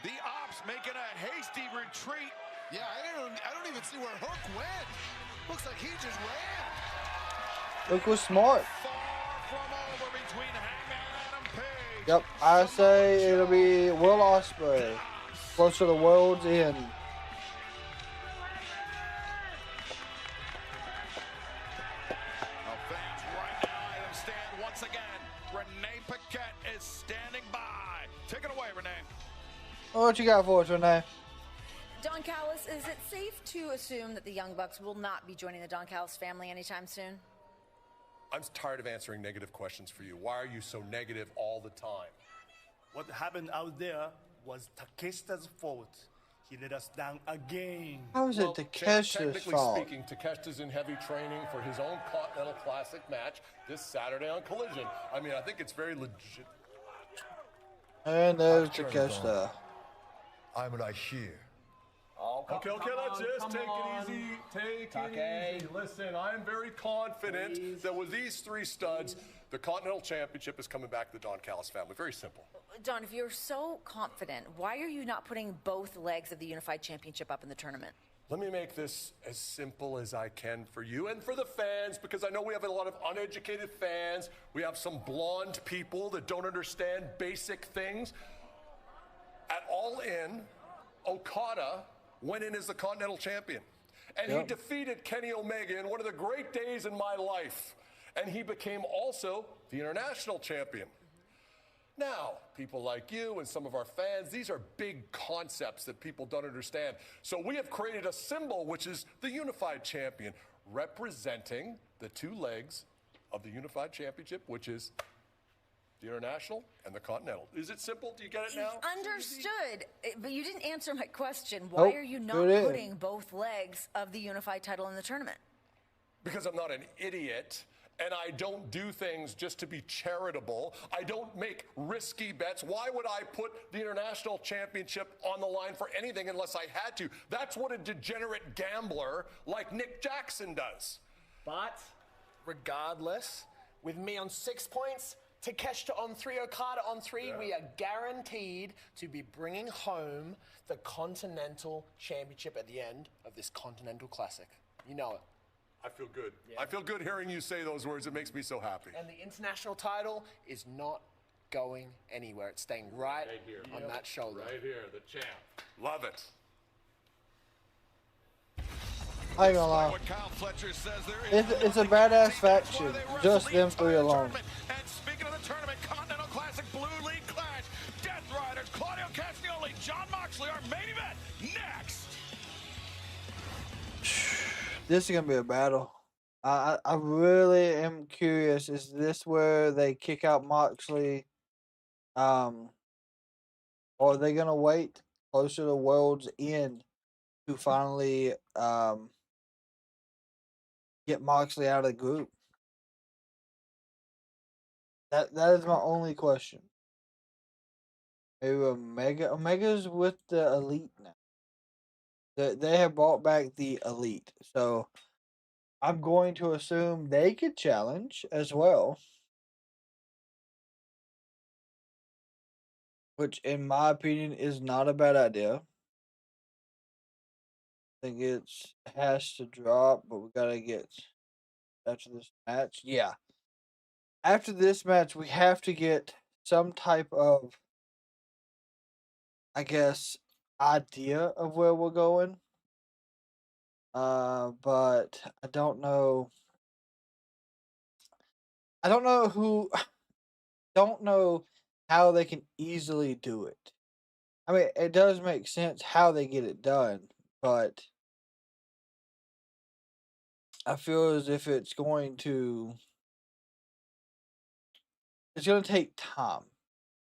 the Ops making a hasty retreat.
Yeah, I don't even see where Hook went. Looks like he just ran.
Hook was smart. Yep, I say it'll be Will Ospreay. Close to the world's end.
Fans right behind him stand once again. Renee Paquette is standing by. Take it away, Renee.
What you got for us, Renee?
Don Callis, is it safe to assume that the Young Bucks will not be joining the Don Callis family anytime soon?
I'm tired of answering negative questions for you. Why are you so negative all the time?
What happened out there was Takeshita's fault. He let us down again.
How is it Takeshita's fault?
Technically speaking, Takeshita's in heavy training for his own Continental Classic match this Saturday on Collision. I mean, I think it's very legit.
And there's Takeshita.
I'm right here.
Okay, let's just take it easy. Take it easy. Listen, I'm very confident that with these three studs, the Continental Championship is coming back to the Don Callis family. Very simple.
Don, if you're so confident, why are you not putting both legs of the Unified Championship up in the tournament?
Let me make this as simple as I can for you and for the fans, because I know we have a lot of uneducated fans. We have some blonde people that don't understand basic things. At All In, Okada went in as the Continental Champion. And he defeated Kenny Omega in one of the great days in my life. And he became also the International Champion. Now, people like you and some of our fans, these are big concepts that people don't understand. So we have created a symbol, which is the Unified Champion, representing the two legs of the Unified Championship, which is the International and the Continental. Is it simple? Do you get it now?
Understood. But you didn't answer my question. Why are you not putting both legs of the Unified title in the tournament?
Because I'm not an idiot. And I don't do things just to be charitable. I don't make risky bets. Why would I put the International Championship on the line for anything unless I had to? That's what a degenerate gambler like Nick Jackson does.
But regardless, with me on 6 points, Takeshita on 3, Okada on 3, we are guaranteed to be bringing home the Continental Championship at the end of this Continental Classic. You know it.
I feel good. Yeah. I feel good hearing you say those words. It makes me so happy.
And the international title is not going anywhere. It's staying right here on that shoulder.
Right here, the champ. Love it.
I ain't gonna lie. It's a badass faction. Just them three alone.
And speaking of the tournament, Continental Classic Blue League Clash, Death Riders, Claudio, Castagnoli, John Moxley, our main event, next.
This is gonna be a battle. I really am curious. Is this where they kick out Moxley? Or are they gonna wait closer to World's End to finally get Moxley out of the group? That is my only question. Maybe Omega's with the Elite now. They have brought back the Elite, so I'm going to assume they could challenge as well. which in my opinion is not a bad idea. I think it has to drop, but we gotta get after this match. Yeah. After this match, we have to get some type of, I guess, idea of where we're going. But I don't know. I don't know who. Don't know how they can easily do it. I mean, it does make sense how they get it done, but I feel as if it's going to take time.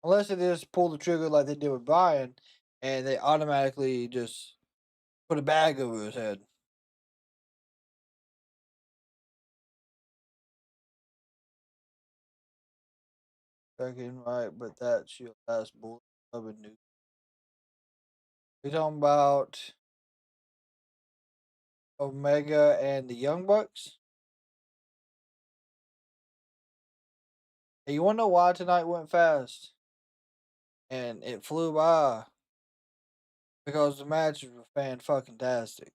Unless they just pull the trigger like they did with Brian and they automatically just put a bag over his head. Fucking right, but that's your last bullet of a new. We're talking about Omega and the Young Bucks. And you wanna know why tonight went fast? And it flew by. Because the matches were fan-fucking-tastic.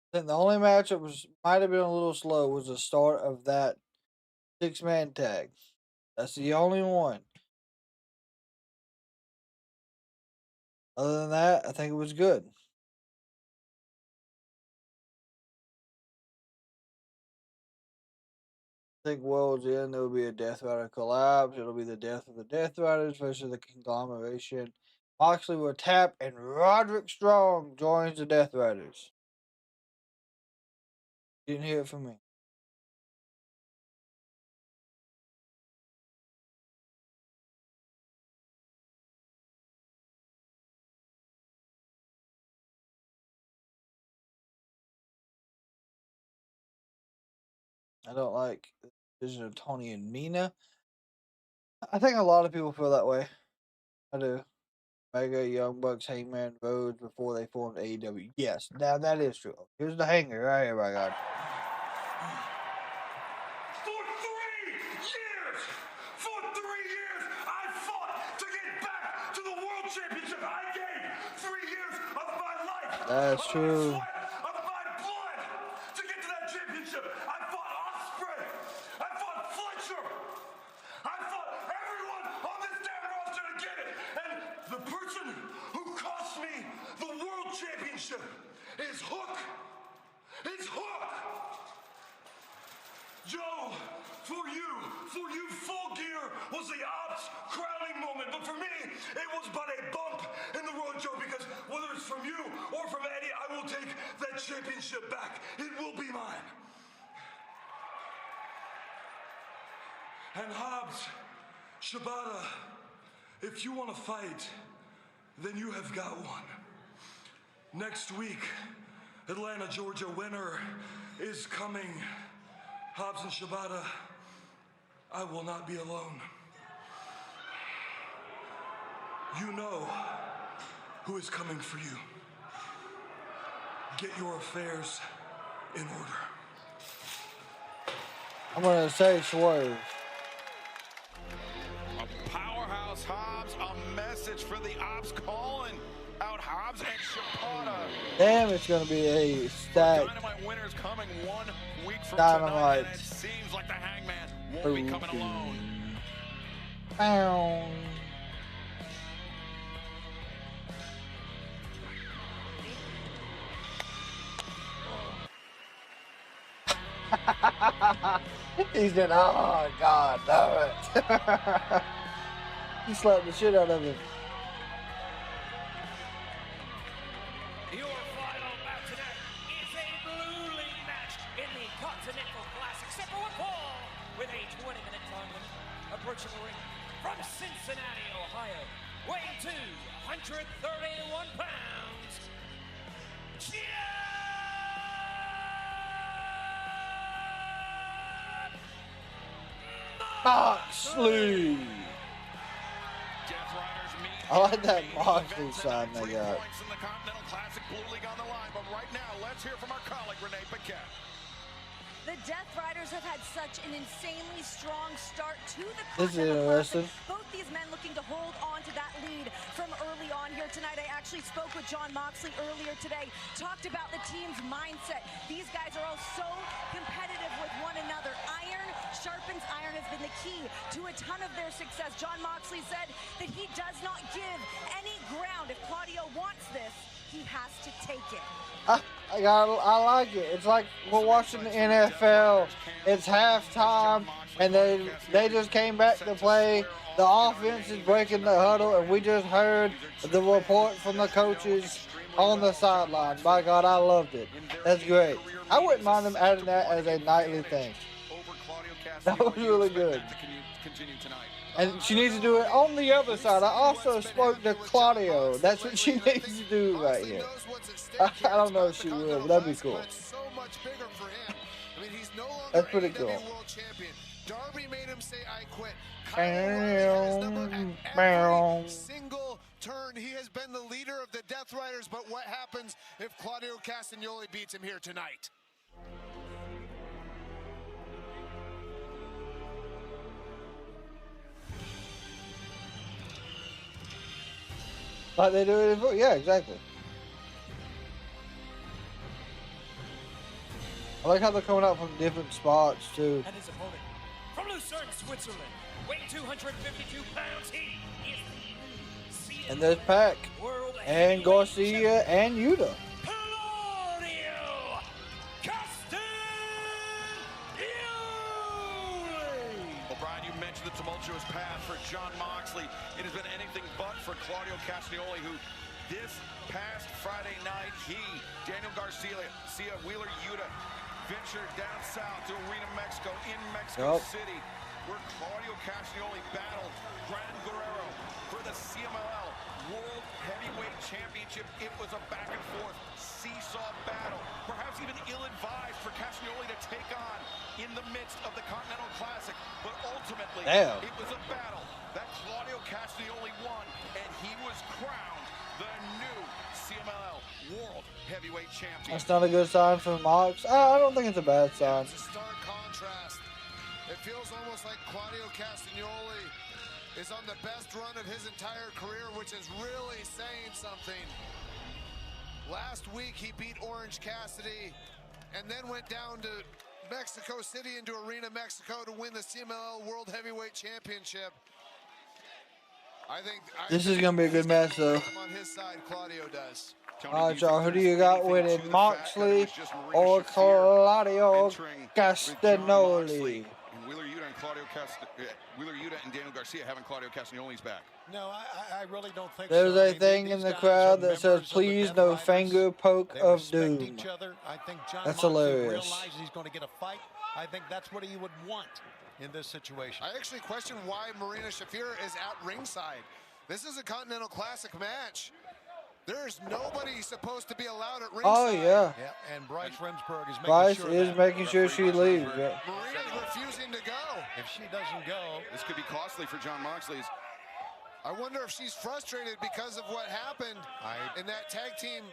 I think the only match that might have been a little slow was the start of that 6-man tag. That's the only one. Other than that, I think it was good. I think World's End, there will be a Death Rider collapse. It'll be the death of the Death Riders versus the conglomeration. Moxley will tap, and Roderick Strong joins the Death Riders. Didn't hear it from me. I don't like the decision of Toni and Mina. I think a lot of people feel that way. I do. Mega, Young Bucks, Hangman, Rhodes before they formed AEW. Yes, now that is true. Here's the hanger right here, my God.
For 3 years, I fought to get back to the World Championship. I gave 3 years of my life.
That's true.
Of my blood to get to that championship. I fought Ospreay. I fought Fletcher. I fought everyone on this damn roster to get it. And the person who cost me the World Championship is Hook. It's Hook. Joe, for you, Full Gear was the Ops crowning moment. But for me, it was but a bump in the road, Joe, because whether it's from you or from Eddie, I will take that championship back. It will be mine. And Hobbs, Shibata, if you want to fight, then you have got one. Next week, Atlanta, Georgia winner is coming. Hobbs and Shibata, I will not be alone. You know who is coming for you. Get your affairs in order.
I'm going to say Swerve.
A powerhouse Hobbs, a message for the Ops calling out Hobbs and Shibata.
Damn, it's going to be a stack.
Dynamite winners coming 1 week from
Dynamite.
tonight, and it seems like the Hangman won't be coming alone.
Bow. He said, oh, God, damn it. He slapped the shit out of him.
Your final match tonight is a Blue League match in the Continental Classic. Except for one fall with a 20-minute time limit. Approaching the ring from Cincinnati, Ohio, weighing 231 pounds.
Moxley. I like that Moxley sign they got.
In the Continental Classic, Blue League on the line, but right now, let's hear from our colleague, Renee Paquette.
The Death Riders have had such an insanely strong start to the
This is
Continental
interesting.
Classic. Both these men looking to hold on to that lead from early on here tonight. I actually spoke with Jon Moxley earlier today, talked about the team's mindset. These guys are all so competitive with one another. Iron sharpens iron has been the key to a ton of their success. Jon Moxley said that he does not give any ground. If Claudio wants this, he has to take it.
I like it. It's like we're watching the NFL. It's halftime, and they just came back to play. The offense is breaking the huddle, and we just heard the report from the coaches on the sideline. By God, I loved it. That's great. I wouldn't mind them adding that as a nightly thing. That was really good. And she needs to do it on the other side. I also spoke to Claudio. That's what she needs to do right here. I don't know if she will, but that'd be cool. That's pretty cool.
Darby made him say, "I quit." Single turn. He has been the leader of the Death Riders, but what happens if Claudio Castagnoli beats him here tonight?
Like they do it in, yeah, exactly. I like how they're coming out from different spots too.
And his opponent from Lucerne, Switzerland, weighing 252 pounds, he is the
And there's Pac and Garcia and Yuta.
Claudio Castagnoli.
Well, Brian, you mentioned the tumultuous path for Jon Moxley. It has been anything but for Claudio Castagnoli, who this past Friday night, Daniel Garcia, Wheeler Yuta, ventured down south to Arena, Mexico, in Mexico City, where Claudio Castagnoli battled Gran Guerrero for the CMLL World Heavyweight Championship. It was a back-and-forth seesaw battle, perhaps even ill-advised for Castagnoli to take on in the midst of the Continental Classic, but ultimately it was a battle that Claudio Castagnoli won, and he was crowned the new CMLL World Heavyweight Champion.
That's not a good sign for Mox. I don't think it's a bad sign.
It's a stark contrast. It feels almost like Claudio Castagnoli is on the best run of his entire career, which is really saying something. Last week he beat Orange Cassidy and then went down to Mexico City into Arena, Mexico to win the CMLL World Heavyweight Championship. I think
this is gonna be a good match, though.
On his side, Claudio does.
All right, y'all. Who do you got winning, Moxley or Claudio Castagnoli?
And Wheeler Yuta and Daniel Garcia having Claudio Castagnoli's back.
No, I really don't think
There's
so.
a thing in the crowd that says, "Please, no finger poke of doom."
I think Jon
That's
Moxley
hilarious.
realizes he's going to get a fight. I think that's what he would want in this situation.
I actually question why Marina Shafir is at ringside. This is a Continental Classic match. There's nobody supposed to be allowed at ringside.
Oh yeah.
And Bryce Remsburg is making
Bryce
sure
is
that
making sure she leaves. Yeah.
Marina's refusing to go.
If she doesn't go,
this could be costly for Jon Moxley's.
I wonder if she's frustrated because of what happened in that tag team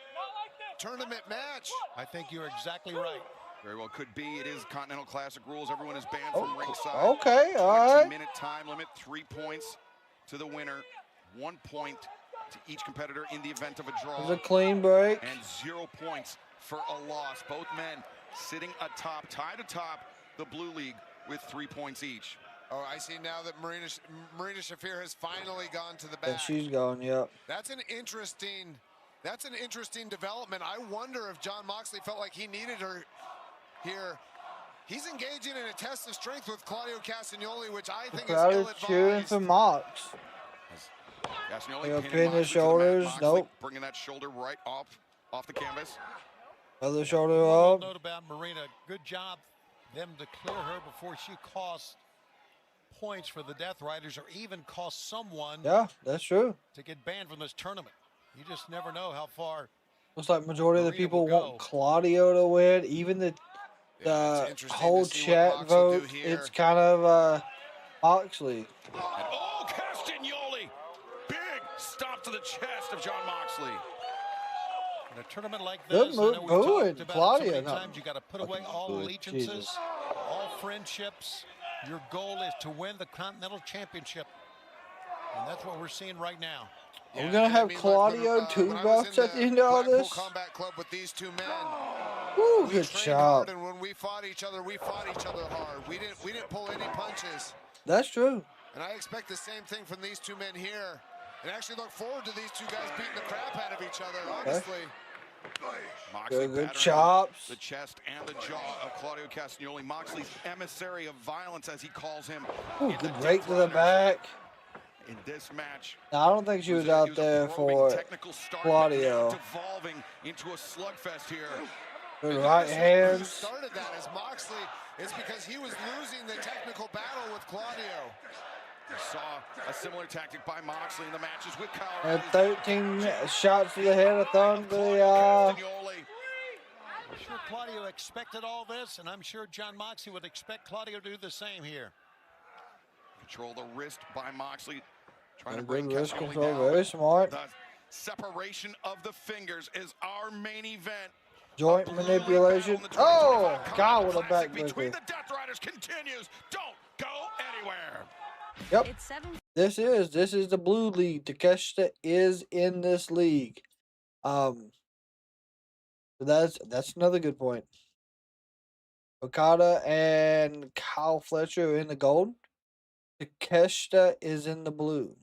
tournament match.
I think you're exactly right.
Very well could be. It is Continental Classic rules. Everyone is banned from ringside.
Okay, all right.
20-minute time limit, 3 points to the winner, 1 point to each competitor in the event of a draw.
It's a clean break.
And 0 points for a loss. Both men sitting atop, tied atop the Blue League with 3 points each.
Oh, I see now that Marina Shafir has finally gone to the back.
Yeah, she's gone. Yep.
That's an interesting development. I wonder if Jon Moxley felt like he needed her here. He's engaging in a test of strength with Claudio Castagnoli, which I think is ill-advised.
Cheering for Mox.
Castagnoli
pin his shoulders. Nope.
Bringing that shoulder right off the canvas.
Other shoulder
One
up.
note about Marina. Good job them to clear her before she costs points for the Death Riders or even cost someone.
Yeah, that's true.
To get banned from this tournament. You just never know how far.
Looks like majority of the people want Claudio to win. Even the whole chat vote, it's kind of Moxley.
Oh, Castagnoli! Big stop to the chest of Jon Moxley.
In a tournament like
Good
this,
move,
I know we've
booing
talked about
Claudio.
it so many
No.
times. You got to put away all
Booing,
allegiances,
Jesus.
all friendships. Your goal is to win the Continental Championship, and that's what we're seeing right now.
Are we gonna have Claudio two belts at the end of all this?
Combat Club with these two men.
Ooh,
We
good
trained
job.
hard, and when we fought each other hard. We didn't pull any punches.
That's true.
And I expect the same thing from these two men here. And actually look forward to these two guys beating the crap out of each other, honestly.
Moxley
Good chops.
the chest and the jaw of Claudio Castagnoli. Moxley's emissary of violence, as he calls him.
Ooh, good break to the back.
In this match,
Now, I don't think she was out there for Claudio.
devolving into a slugfest here.
Good right
Who
hands.
started that as Moxley is because he was losing the technical battle with Claudio.
We saw a similar tactic by Moxley in the matches with Kyle.
And 13 shots to the head of thumb to the
I'm sure Claudio expected all this, and I'm sure John Moxley would expect Claudio to do the same here.
Control the wrist by Moxley. Trying to
Good
bring
wrist
Castagnoli
control,
down.
very smart.
The separation of the fingers is our main event.
Joint manipulation. Oh, God, what a backbreaker.
Between the Death Riders continues. Don't go anywhere.
Yep. This is the blue league. Takeshita is in this league. So that's another good point. Okada and Kyle Fletcher are in the gold. Takeshita is in the blue.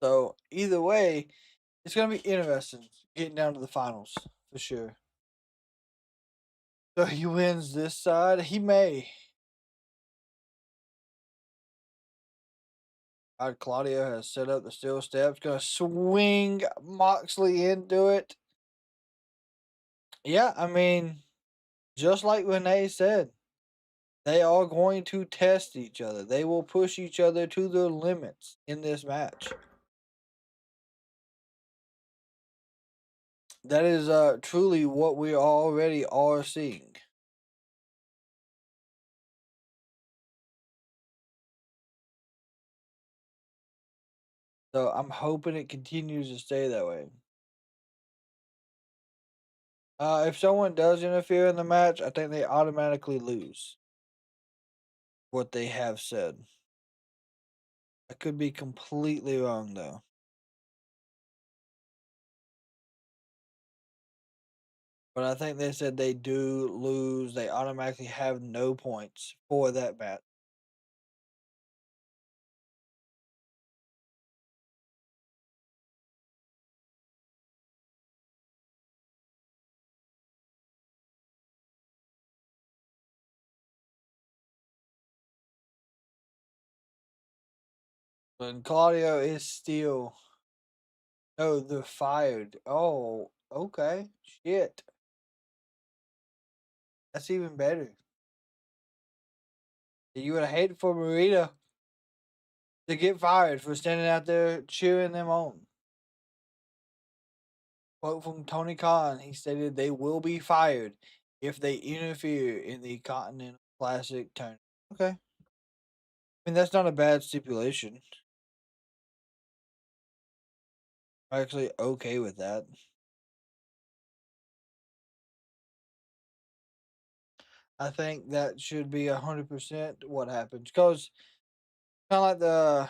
So either way, it's gonna be interesting getting down to the finals for sure. So he wins this side. He may. Claudio has set up the steel steps. Gonna swing Moxley into it. Yeah, I mean, just like Renee said, they are going to test each other. They will push each other to their limits in this match. That is truly what we already are seeing. So I'm hoping it continues to stay that way. If someone does interfere in the match, I think they automatically lose. What they have said. I could be completely wrong though. But I think they said they do lose. They automatically have no points for that match. And Claudio is still. Oh, they're fired. Oh, okay. Shit. That's even better. You would have hated for Marina to get fired for standing out there cheering them on. Quote from Tony Khan, he stated they will be fired if they interfere in the Continental Classic tournament. Okay. I mean, that's not a bad stipulation. I'm actually okay with that. I think that should be 100% what happens. Because kind of like the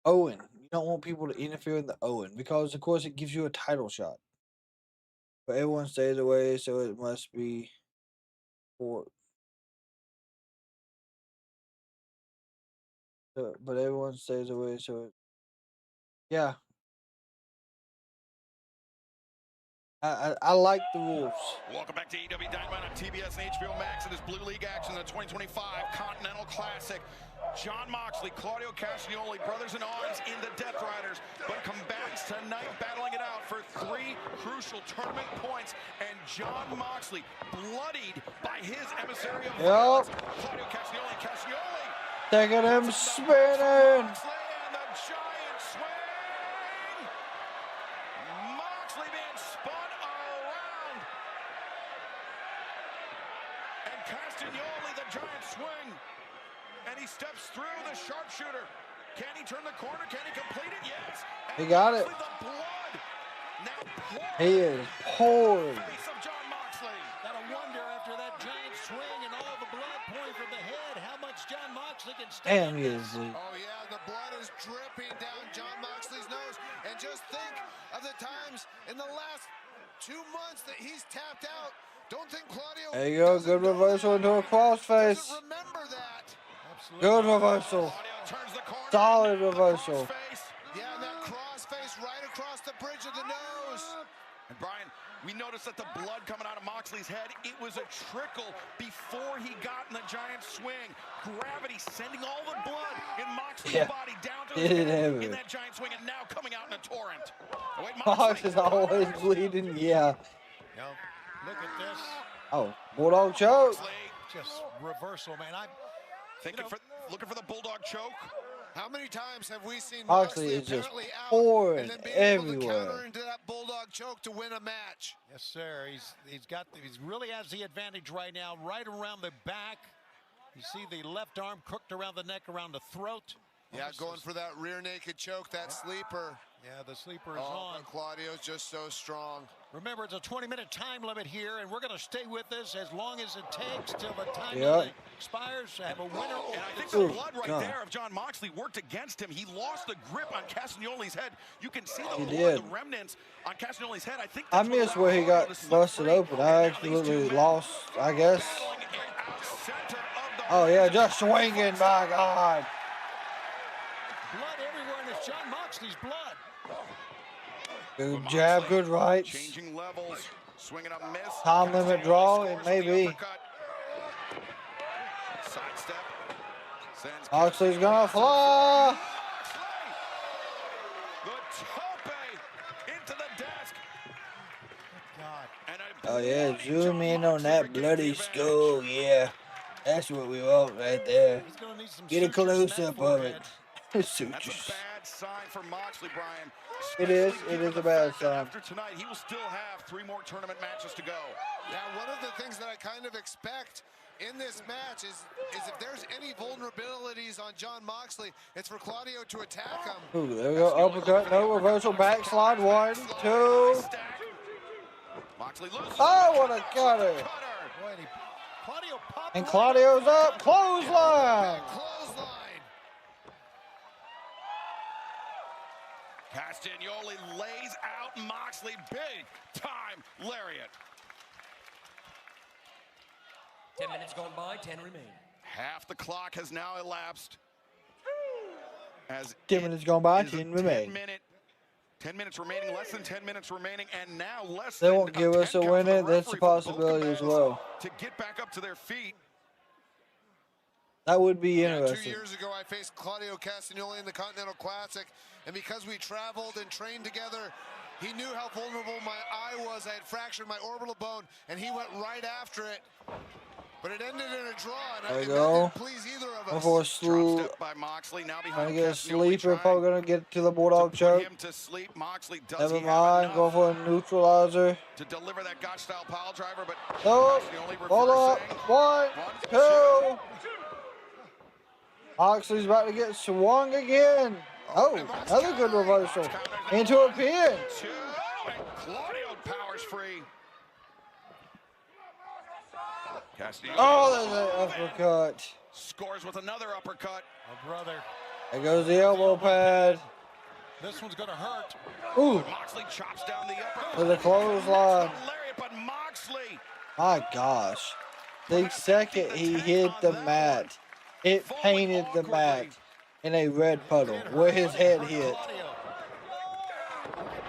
Owen. You don't want people to interfere in the Owen. Because, of course, it gives you a title shot. But everyone stays away, so it must be for. But everyone stays away, so it. Yeah. I like the rules.
Welcome back to AEW Dynamite on TBS and HBO Max. It is Blue League action, the 2025 Continental Classic. John Moxley, Claudio Castagnoli, brothers in arms in the Death Riders, but combatants tonight battling it out for 3 crucial tournament points. And John Moxley, bloodied by his emissary of violence, Claudio Castagnoli.
Taking him spinning.
And the giant swing. Moxley being spun around. And Castagnoli, the giant swing. And he steps through the sharpshooter. Can he turn the corner? Can he complete it? Yes.
He got it.
The blood now
He is pouring.
face of Jon Moxley.
Gotta wonder after that giant swing and all the blood pouring from the head, how much Jon Moxley can stand.
Damn, he is.
Oh yeah, the blood is dripping down Jon Moxley's nose. And just think of the times in the last 2 months that he's tapped out. Don't think Claudio.
There you go. Good reversal into a crossface.
Remember that.
Good reversal. Solid reversal.
Yeah, and that crossface right across the bridge of the nose.
And Brian, we noticed that the blood coming out of Moxley's head, it was a trickle before he got in the giant swing. Gravity sending all the blood in Moxley's body down to his head in that giant swing, and now coming out in a torrent. Oh, wait,
Mox is always bleeding. Yeah.
Yo, look at this.
Oh, Bulldog choke.
Just reversal, man.
Looking for the Bulldog choke.
How many times have we seen
Moxley is just pouring everywhere.
Counter into that Bulldog choke to win a match?
Yes, sir. He really has the advantage right now, right around the back. You see the left arm crooked around the neck, around the throat.
Yeah, going for that rear naked choke, that sleeper.
Yeah, the sleeper is on.
Claudio's just so strong.
Remember, it's a 20-minute time limit here, and we're going to stay with this as long as it takes till the time limit expires to have a winner.
And I think the blood right there of Jon Moxley worked against him. He lost the grip on Castagnoli's head. You can see the blood, the remnants on Castagnoli's head. I think
I missed where he got busted open. I absolutely lost, I guess. Oh, yeah, just swinging, my God.
Blood everywhere, and it's Jon Moxley's blood.
Good jab, good right.
Changing levels, swinging a miss.
Time limit draw, it may be.
Sidestep.
Moxley's gonna fly.
The tope into the desk.
Oh yeah, zoom in on that bloody skull. Yeah, that's what we want right there. Get a close up of it.
That's a bad sign for Moxley, Brian.
It is a bad sign.
After tonight, he will still have 3 more tournament matches to go.
Yeah, one of the things that I kind of expect in this match is if there's any vulnerabilities on Jon Moxley, it's for Claudio to attack him.
Ooh, there we go. Uppercut, no reversal, backslide. 1, 2.
Moxley loses.
Oh, what a cutter! And Claudio's up. Clothesline.
Castagnoli lays out Moxley, big time lariat.
10 minutes gone by, 10 remain.
Half the clock has now elapsed. As
10 minutes gone by, 10 remain.
10 minutes remaining, less than 10 minutes remaining, and now less
They
than
won't give us a winner. That's a possibility as well.
To get back up to their feet.
That would be
2
interesting.
years ago, I faced Claudio Castagnoli in the Continental Classic, and because we traveled and trained together, he knew how vulnerable my eye was. I had fractured my orbital bone, and he went right after it. But it ended in a draw, and
There
it
you go.
didn't please either of us.
Before slew.
By Moxley, now
Trying to get a sleeper. Probably going to get to the Bulldog choke.
him to sleep. Moxley does
Never mind. Go for a neutralizer.
to deliver that Gotch style pile driver, but
Nope. Hold up. 1, 2. Moxley's about to get swung again. Oh, another good reversal. Into a pin.
Claudio powers free. Castagnoli.
Oh, there's an uppercut.
Scores with another uppercut.
Oh, brother.
There goes the elbow pad.
This one's going to hurt.
Ooh.
Moxley chops down the uppercut.
There's a clothesline.
Lariat, but Moxley.
My gosh. The second he hit the mat, it painted the mat in a red puddle where his head hit.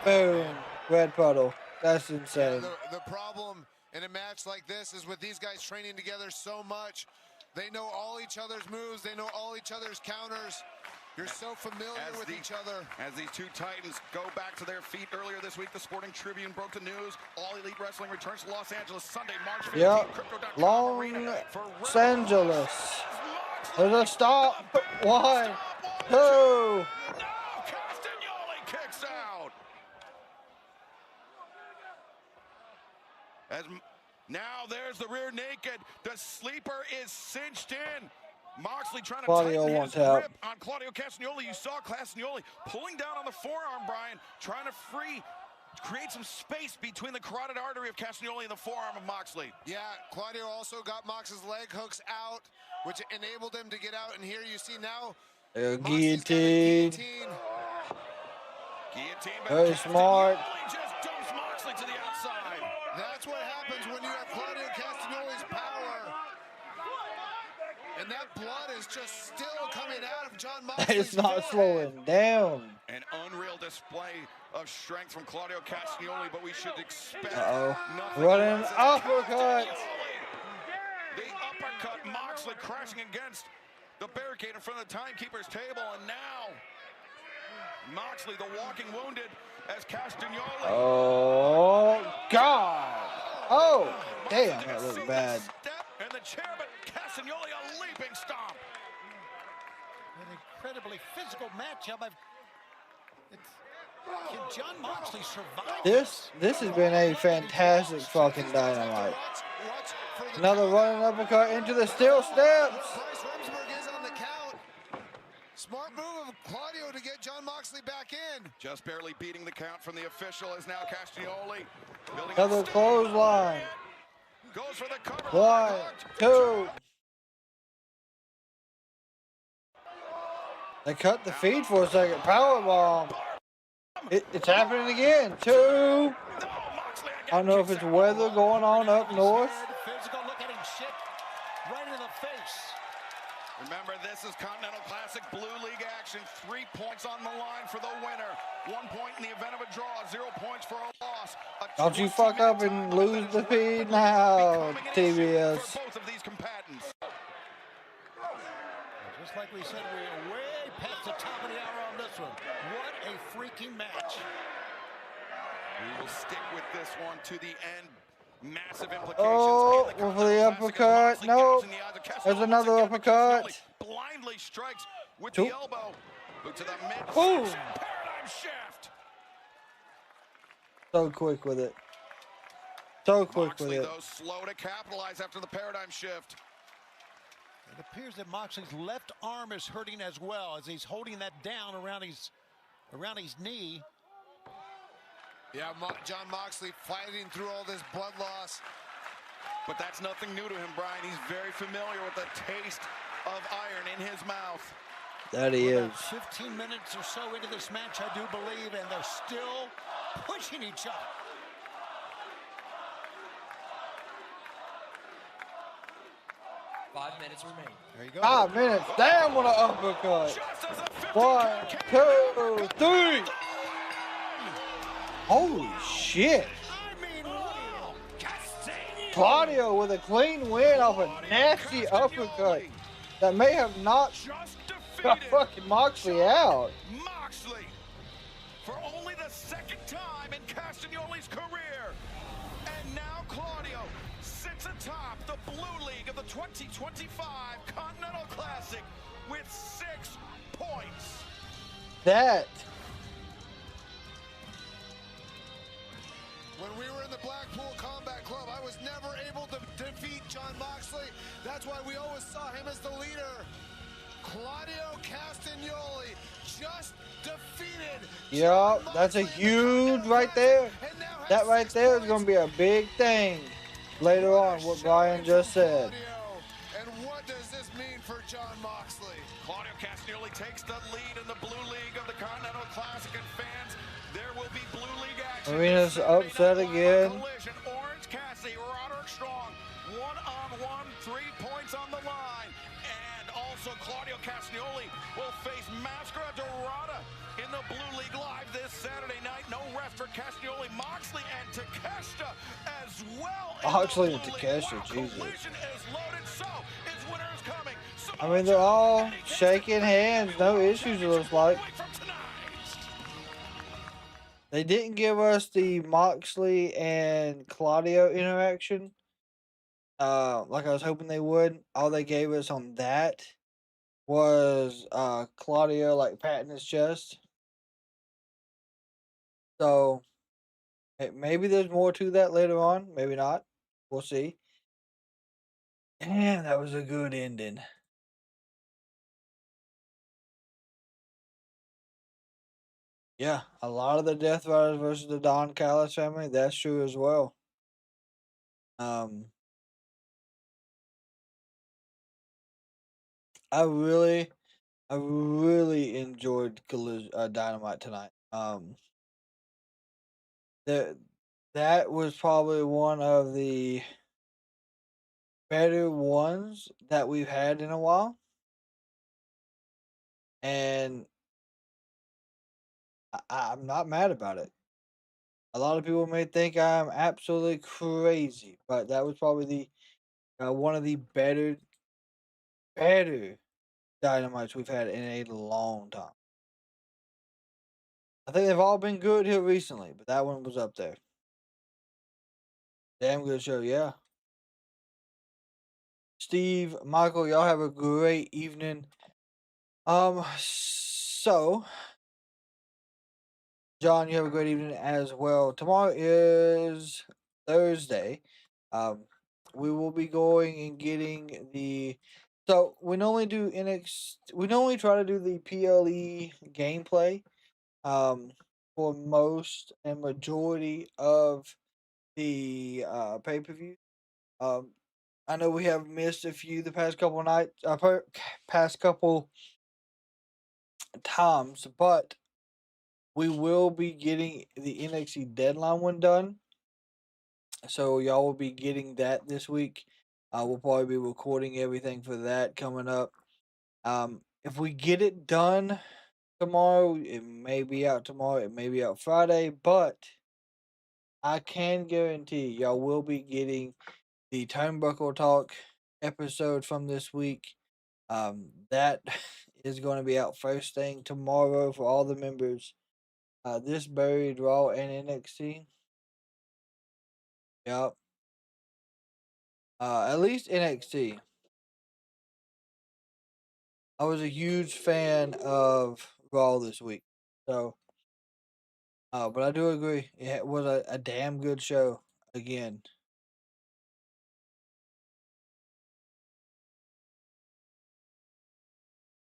Boom. Red puddle. That's insane.
The problem in a match like this is with these guys training together so much, they know all each other's moves, they know all each other's counters. You're so familiar with each other.
As these two titans go back to their feet earlier this week, the Sporting Tribune broke the news. All Elite Wrestling returns to Los Angeles Sunday, March 15th.
Yep. Los Angeles. There's a stop. 1, 2.
Castagnoli kicks out. As now there's the rear naked. The sleeper is cinched in. Moxley trying to
Claudio
tighten
wants
his
help.
grip on Claudio Castagnoli. You saw Castagnoli pulling down on the forearm, Brian, trying to create some space between the carotid artery of Castagnoli and the forearm of Moxley.
Yeah, Claudio also got Mox's leg hooks out, which enabled him to get out. And here you see now,
Guillotine.
Guillotine.
Very smart.
Just dumps Moxley to the outside.
That's what happens when you have Claudio Castagnoli's power. And that blood is just still coming out of Jon Moxley's
It's not slowing down.
An unreal display of strength from Claudio Castagnoli, but we should expect nothing
Running
less.
uppercut.
The uppercut, Moxley crashing against the barricade in front of the timekeeper's table, and now Moxley, the walking wounded, as Castagnoli.
Oh, God. Oh, damn, that looked bad.
Step in the chair, but Castagnoli a leaping stomp.
An incredibly physical matchup. Can Jon Moxley survive?
This has been a fantastic fucking Dynamite. Another running uppercut into the steel steps.
Smart move of Claudio to get Jon Moxley back in.
Just barely beating the count from the official is now Castagnoli.
Another clothesline.
Goes for the cover.
1, 2. They cut the feed for a second. Powerbomb. It's happening again. 2. I don't know if it's weather going on up north.
Physical, look at him shit right in the face.
Remember, this is Continental Classic Blue League action. 3 points on the line for the winner. 1 point in the event of a draw. 0 points for a loss.
Don't you fuck up and lose the feed now, TBS.
For both of these combatants.
Just like we said, we're way past the top of the hour on this one. What a freaking match.
We will stick with this one to the end. Massive implications.
Oh, for the uppercut. Nope. There's another uppercut.
Blindly strikes with
2.
the elbow. Boot to the mid.
Ooh.
Paradigm shift.
So quick with it. So quick
Moxley,
with it.
though, slow to capitalize after the paradigm shift.
It appears that Moxley's left arm is hurting as well as he's holding that down around his knee.
Yeah, Jon Moxley fighting through all this blood loss.
But that's nothing new to him, Brian. He's very familiar with the taste of iron in his mouth.
That he is.
15 minutes or so into this match, I do believe, and they're still pushing each other.
Five minutes remain.
There you go.
5 minutes. Damn, what an uppercut. 1, 2, 3. Holy shit. Claudio with a clean win off a nasty uppercut that may have knocked fucking Moxley out.
Moxley, for only the second time in Castagnoli's career. And now Claudio sits atop the Blue League of the 2025 Continental Classic with 6 points.
That.
When we were in the Blackpool Combat Club, I was never able to defeat Jon Moxley. That's why we always saw him as the leader. Claudio Castagnoli just defeated.
Yup, that's a huge right there. That right there is going to be a big thing later on, what Brian just said.
And what does this mean for Jon Moxley?
Claudio Castagnoli takes the lead in the Blue League of the Continental Classic, and fans, there will be Blue League action.
Marina's upset again.
Collision. Orange Cassidy, Roderick Strong, 1-on-1, 3 points on the line. And also Claudio Castagnoli will face Mascara Dorada in the Blue League Live this Saturday night. No rest for Castagnoli, Moxley, and Takeshita as well.
Moxley and Takeshita, Jesus.
Collision is loaded, so its winner is coming.
I mean, they're all shaking hands. No issues, it looks like. They didn't give us the Moxley and Claudio interaction like I was hoping they would. All they gave us on that was Claudio like patting his chest. So maybe there's more to that later on. Maybe not. We'll see. Damn, that was a good ending. Yeah, a lot of the Death Riders versus the Don Callis family. That's true as well. I really enjoyed Dynamite tonight. That was probably one of the better ones that we've had in a while, and I'm not mad about it. A lot of people may think I'm absolutely crazy, but that was probably the one of the better Dynamites we've had in a long time. I think they've all been good here recently, but that one was up there. Damn good show, yeah. Steve, Michael, y'all have a great evening. So John, you have a great evening as well. Tomorrow is Thursday. We will be going and getting the. So we normally do We normally try to do the PLE gameplay. For most and majority of the pay per view. I know we have missed a few the past couple nights, past couple times, but we will be getting the NXT deadline one done. So y'all will be getting that this week. We'll probably be recording everything for that coming up. If we get it done tomorrow, it may be out tomorrow, it may be out Friday, but I can guarantee y'all will be getting the Turnbuckle Talk episode from this week. That is going to be out first thing tomorrow for all the members. This buried Raw and NXT. Yep. At least NXT. I was a huge fan of Raw this week. So, but I do agree. It was a damn good show again.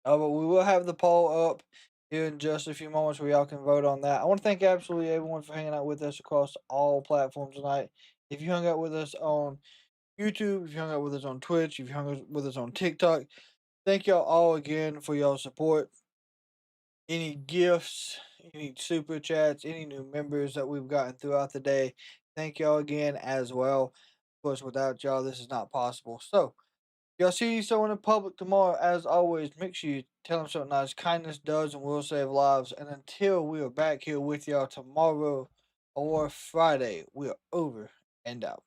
But we will have the poll up here in just a few moments where y'all can vote on that. I want to thank absolutely everyone for hanging out with us across all platforms tonight. If you hung out with us on YouTube, if you hung out with us on Twitch, if you hung out with us on TikTok, thank y'all all again for y'all support. Any gifts, any super chats, any new members that we've gotten throughout the day, thank y'all again as well. Of course, without y'all, this is not possible. So, y'all see someone in public tomorrow, as always, make sure you tell them something nice. Kindness does and will save lives. And until we are back here with y'all tomorrow or Friday, we are over and out.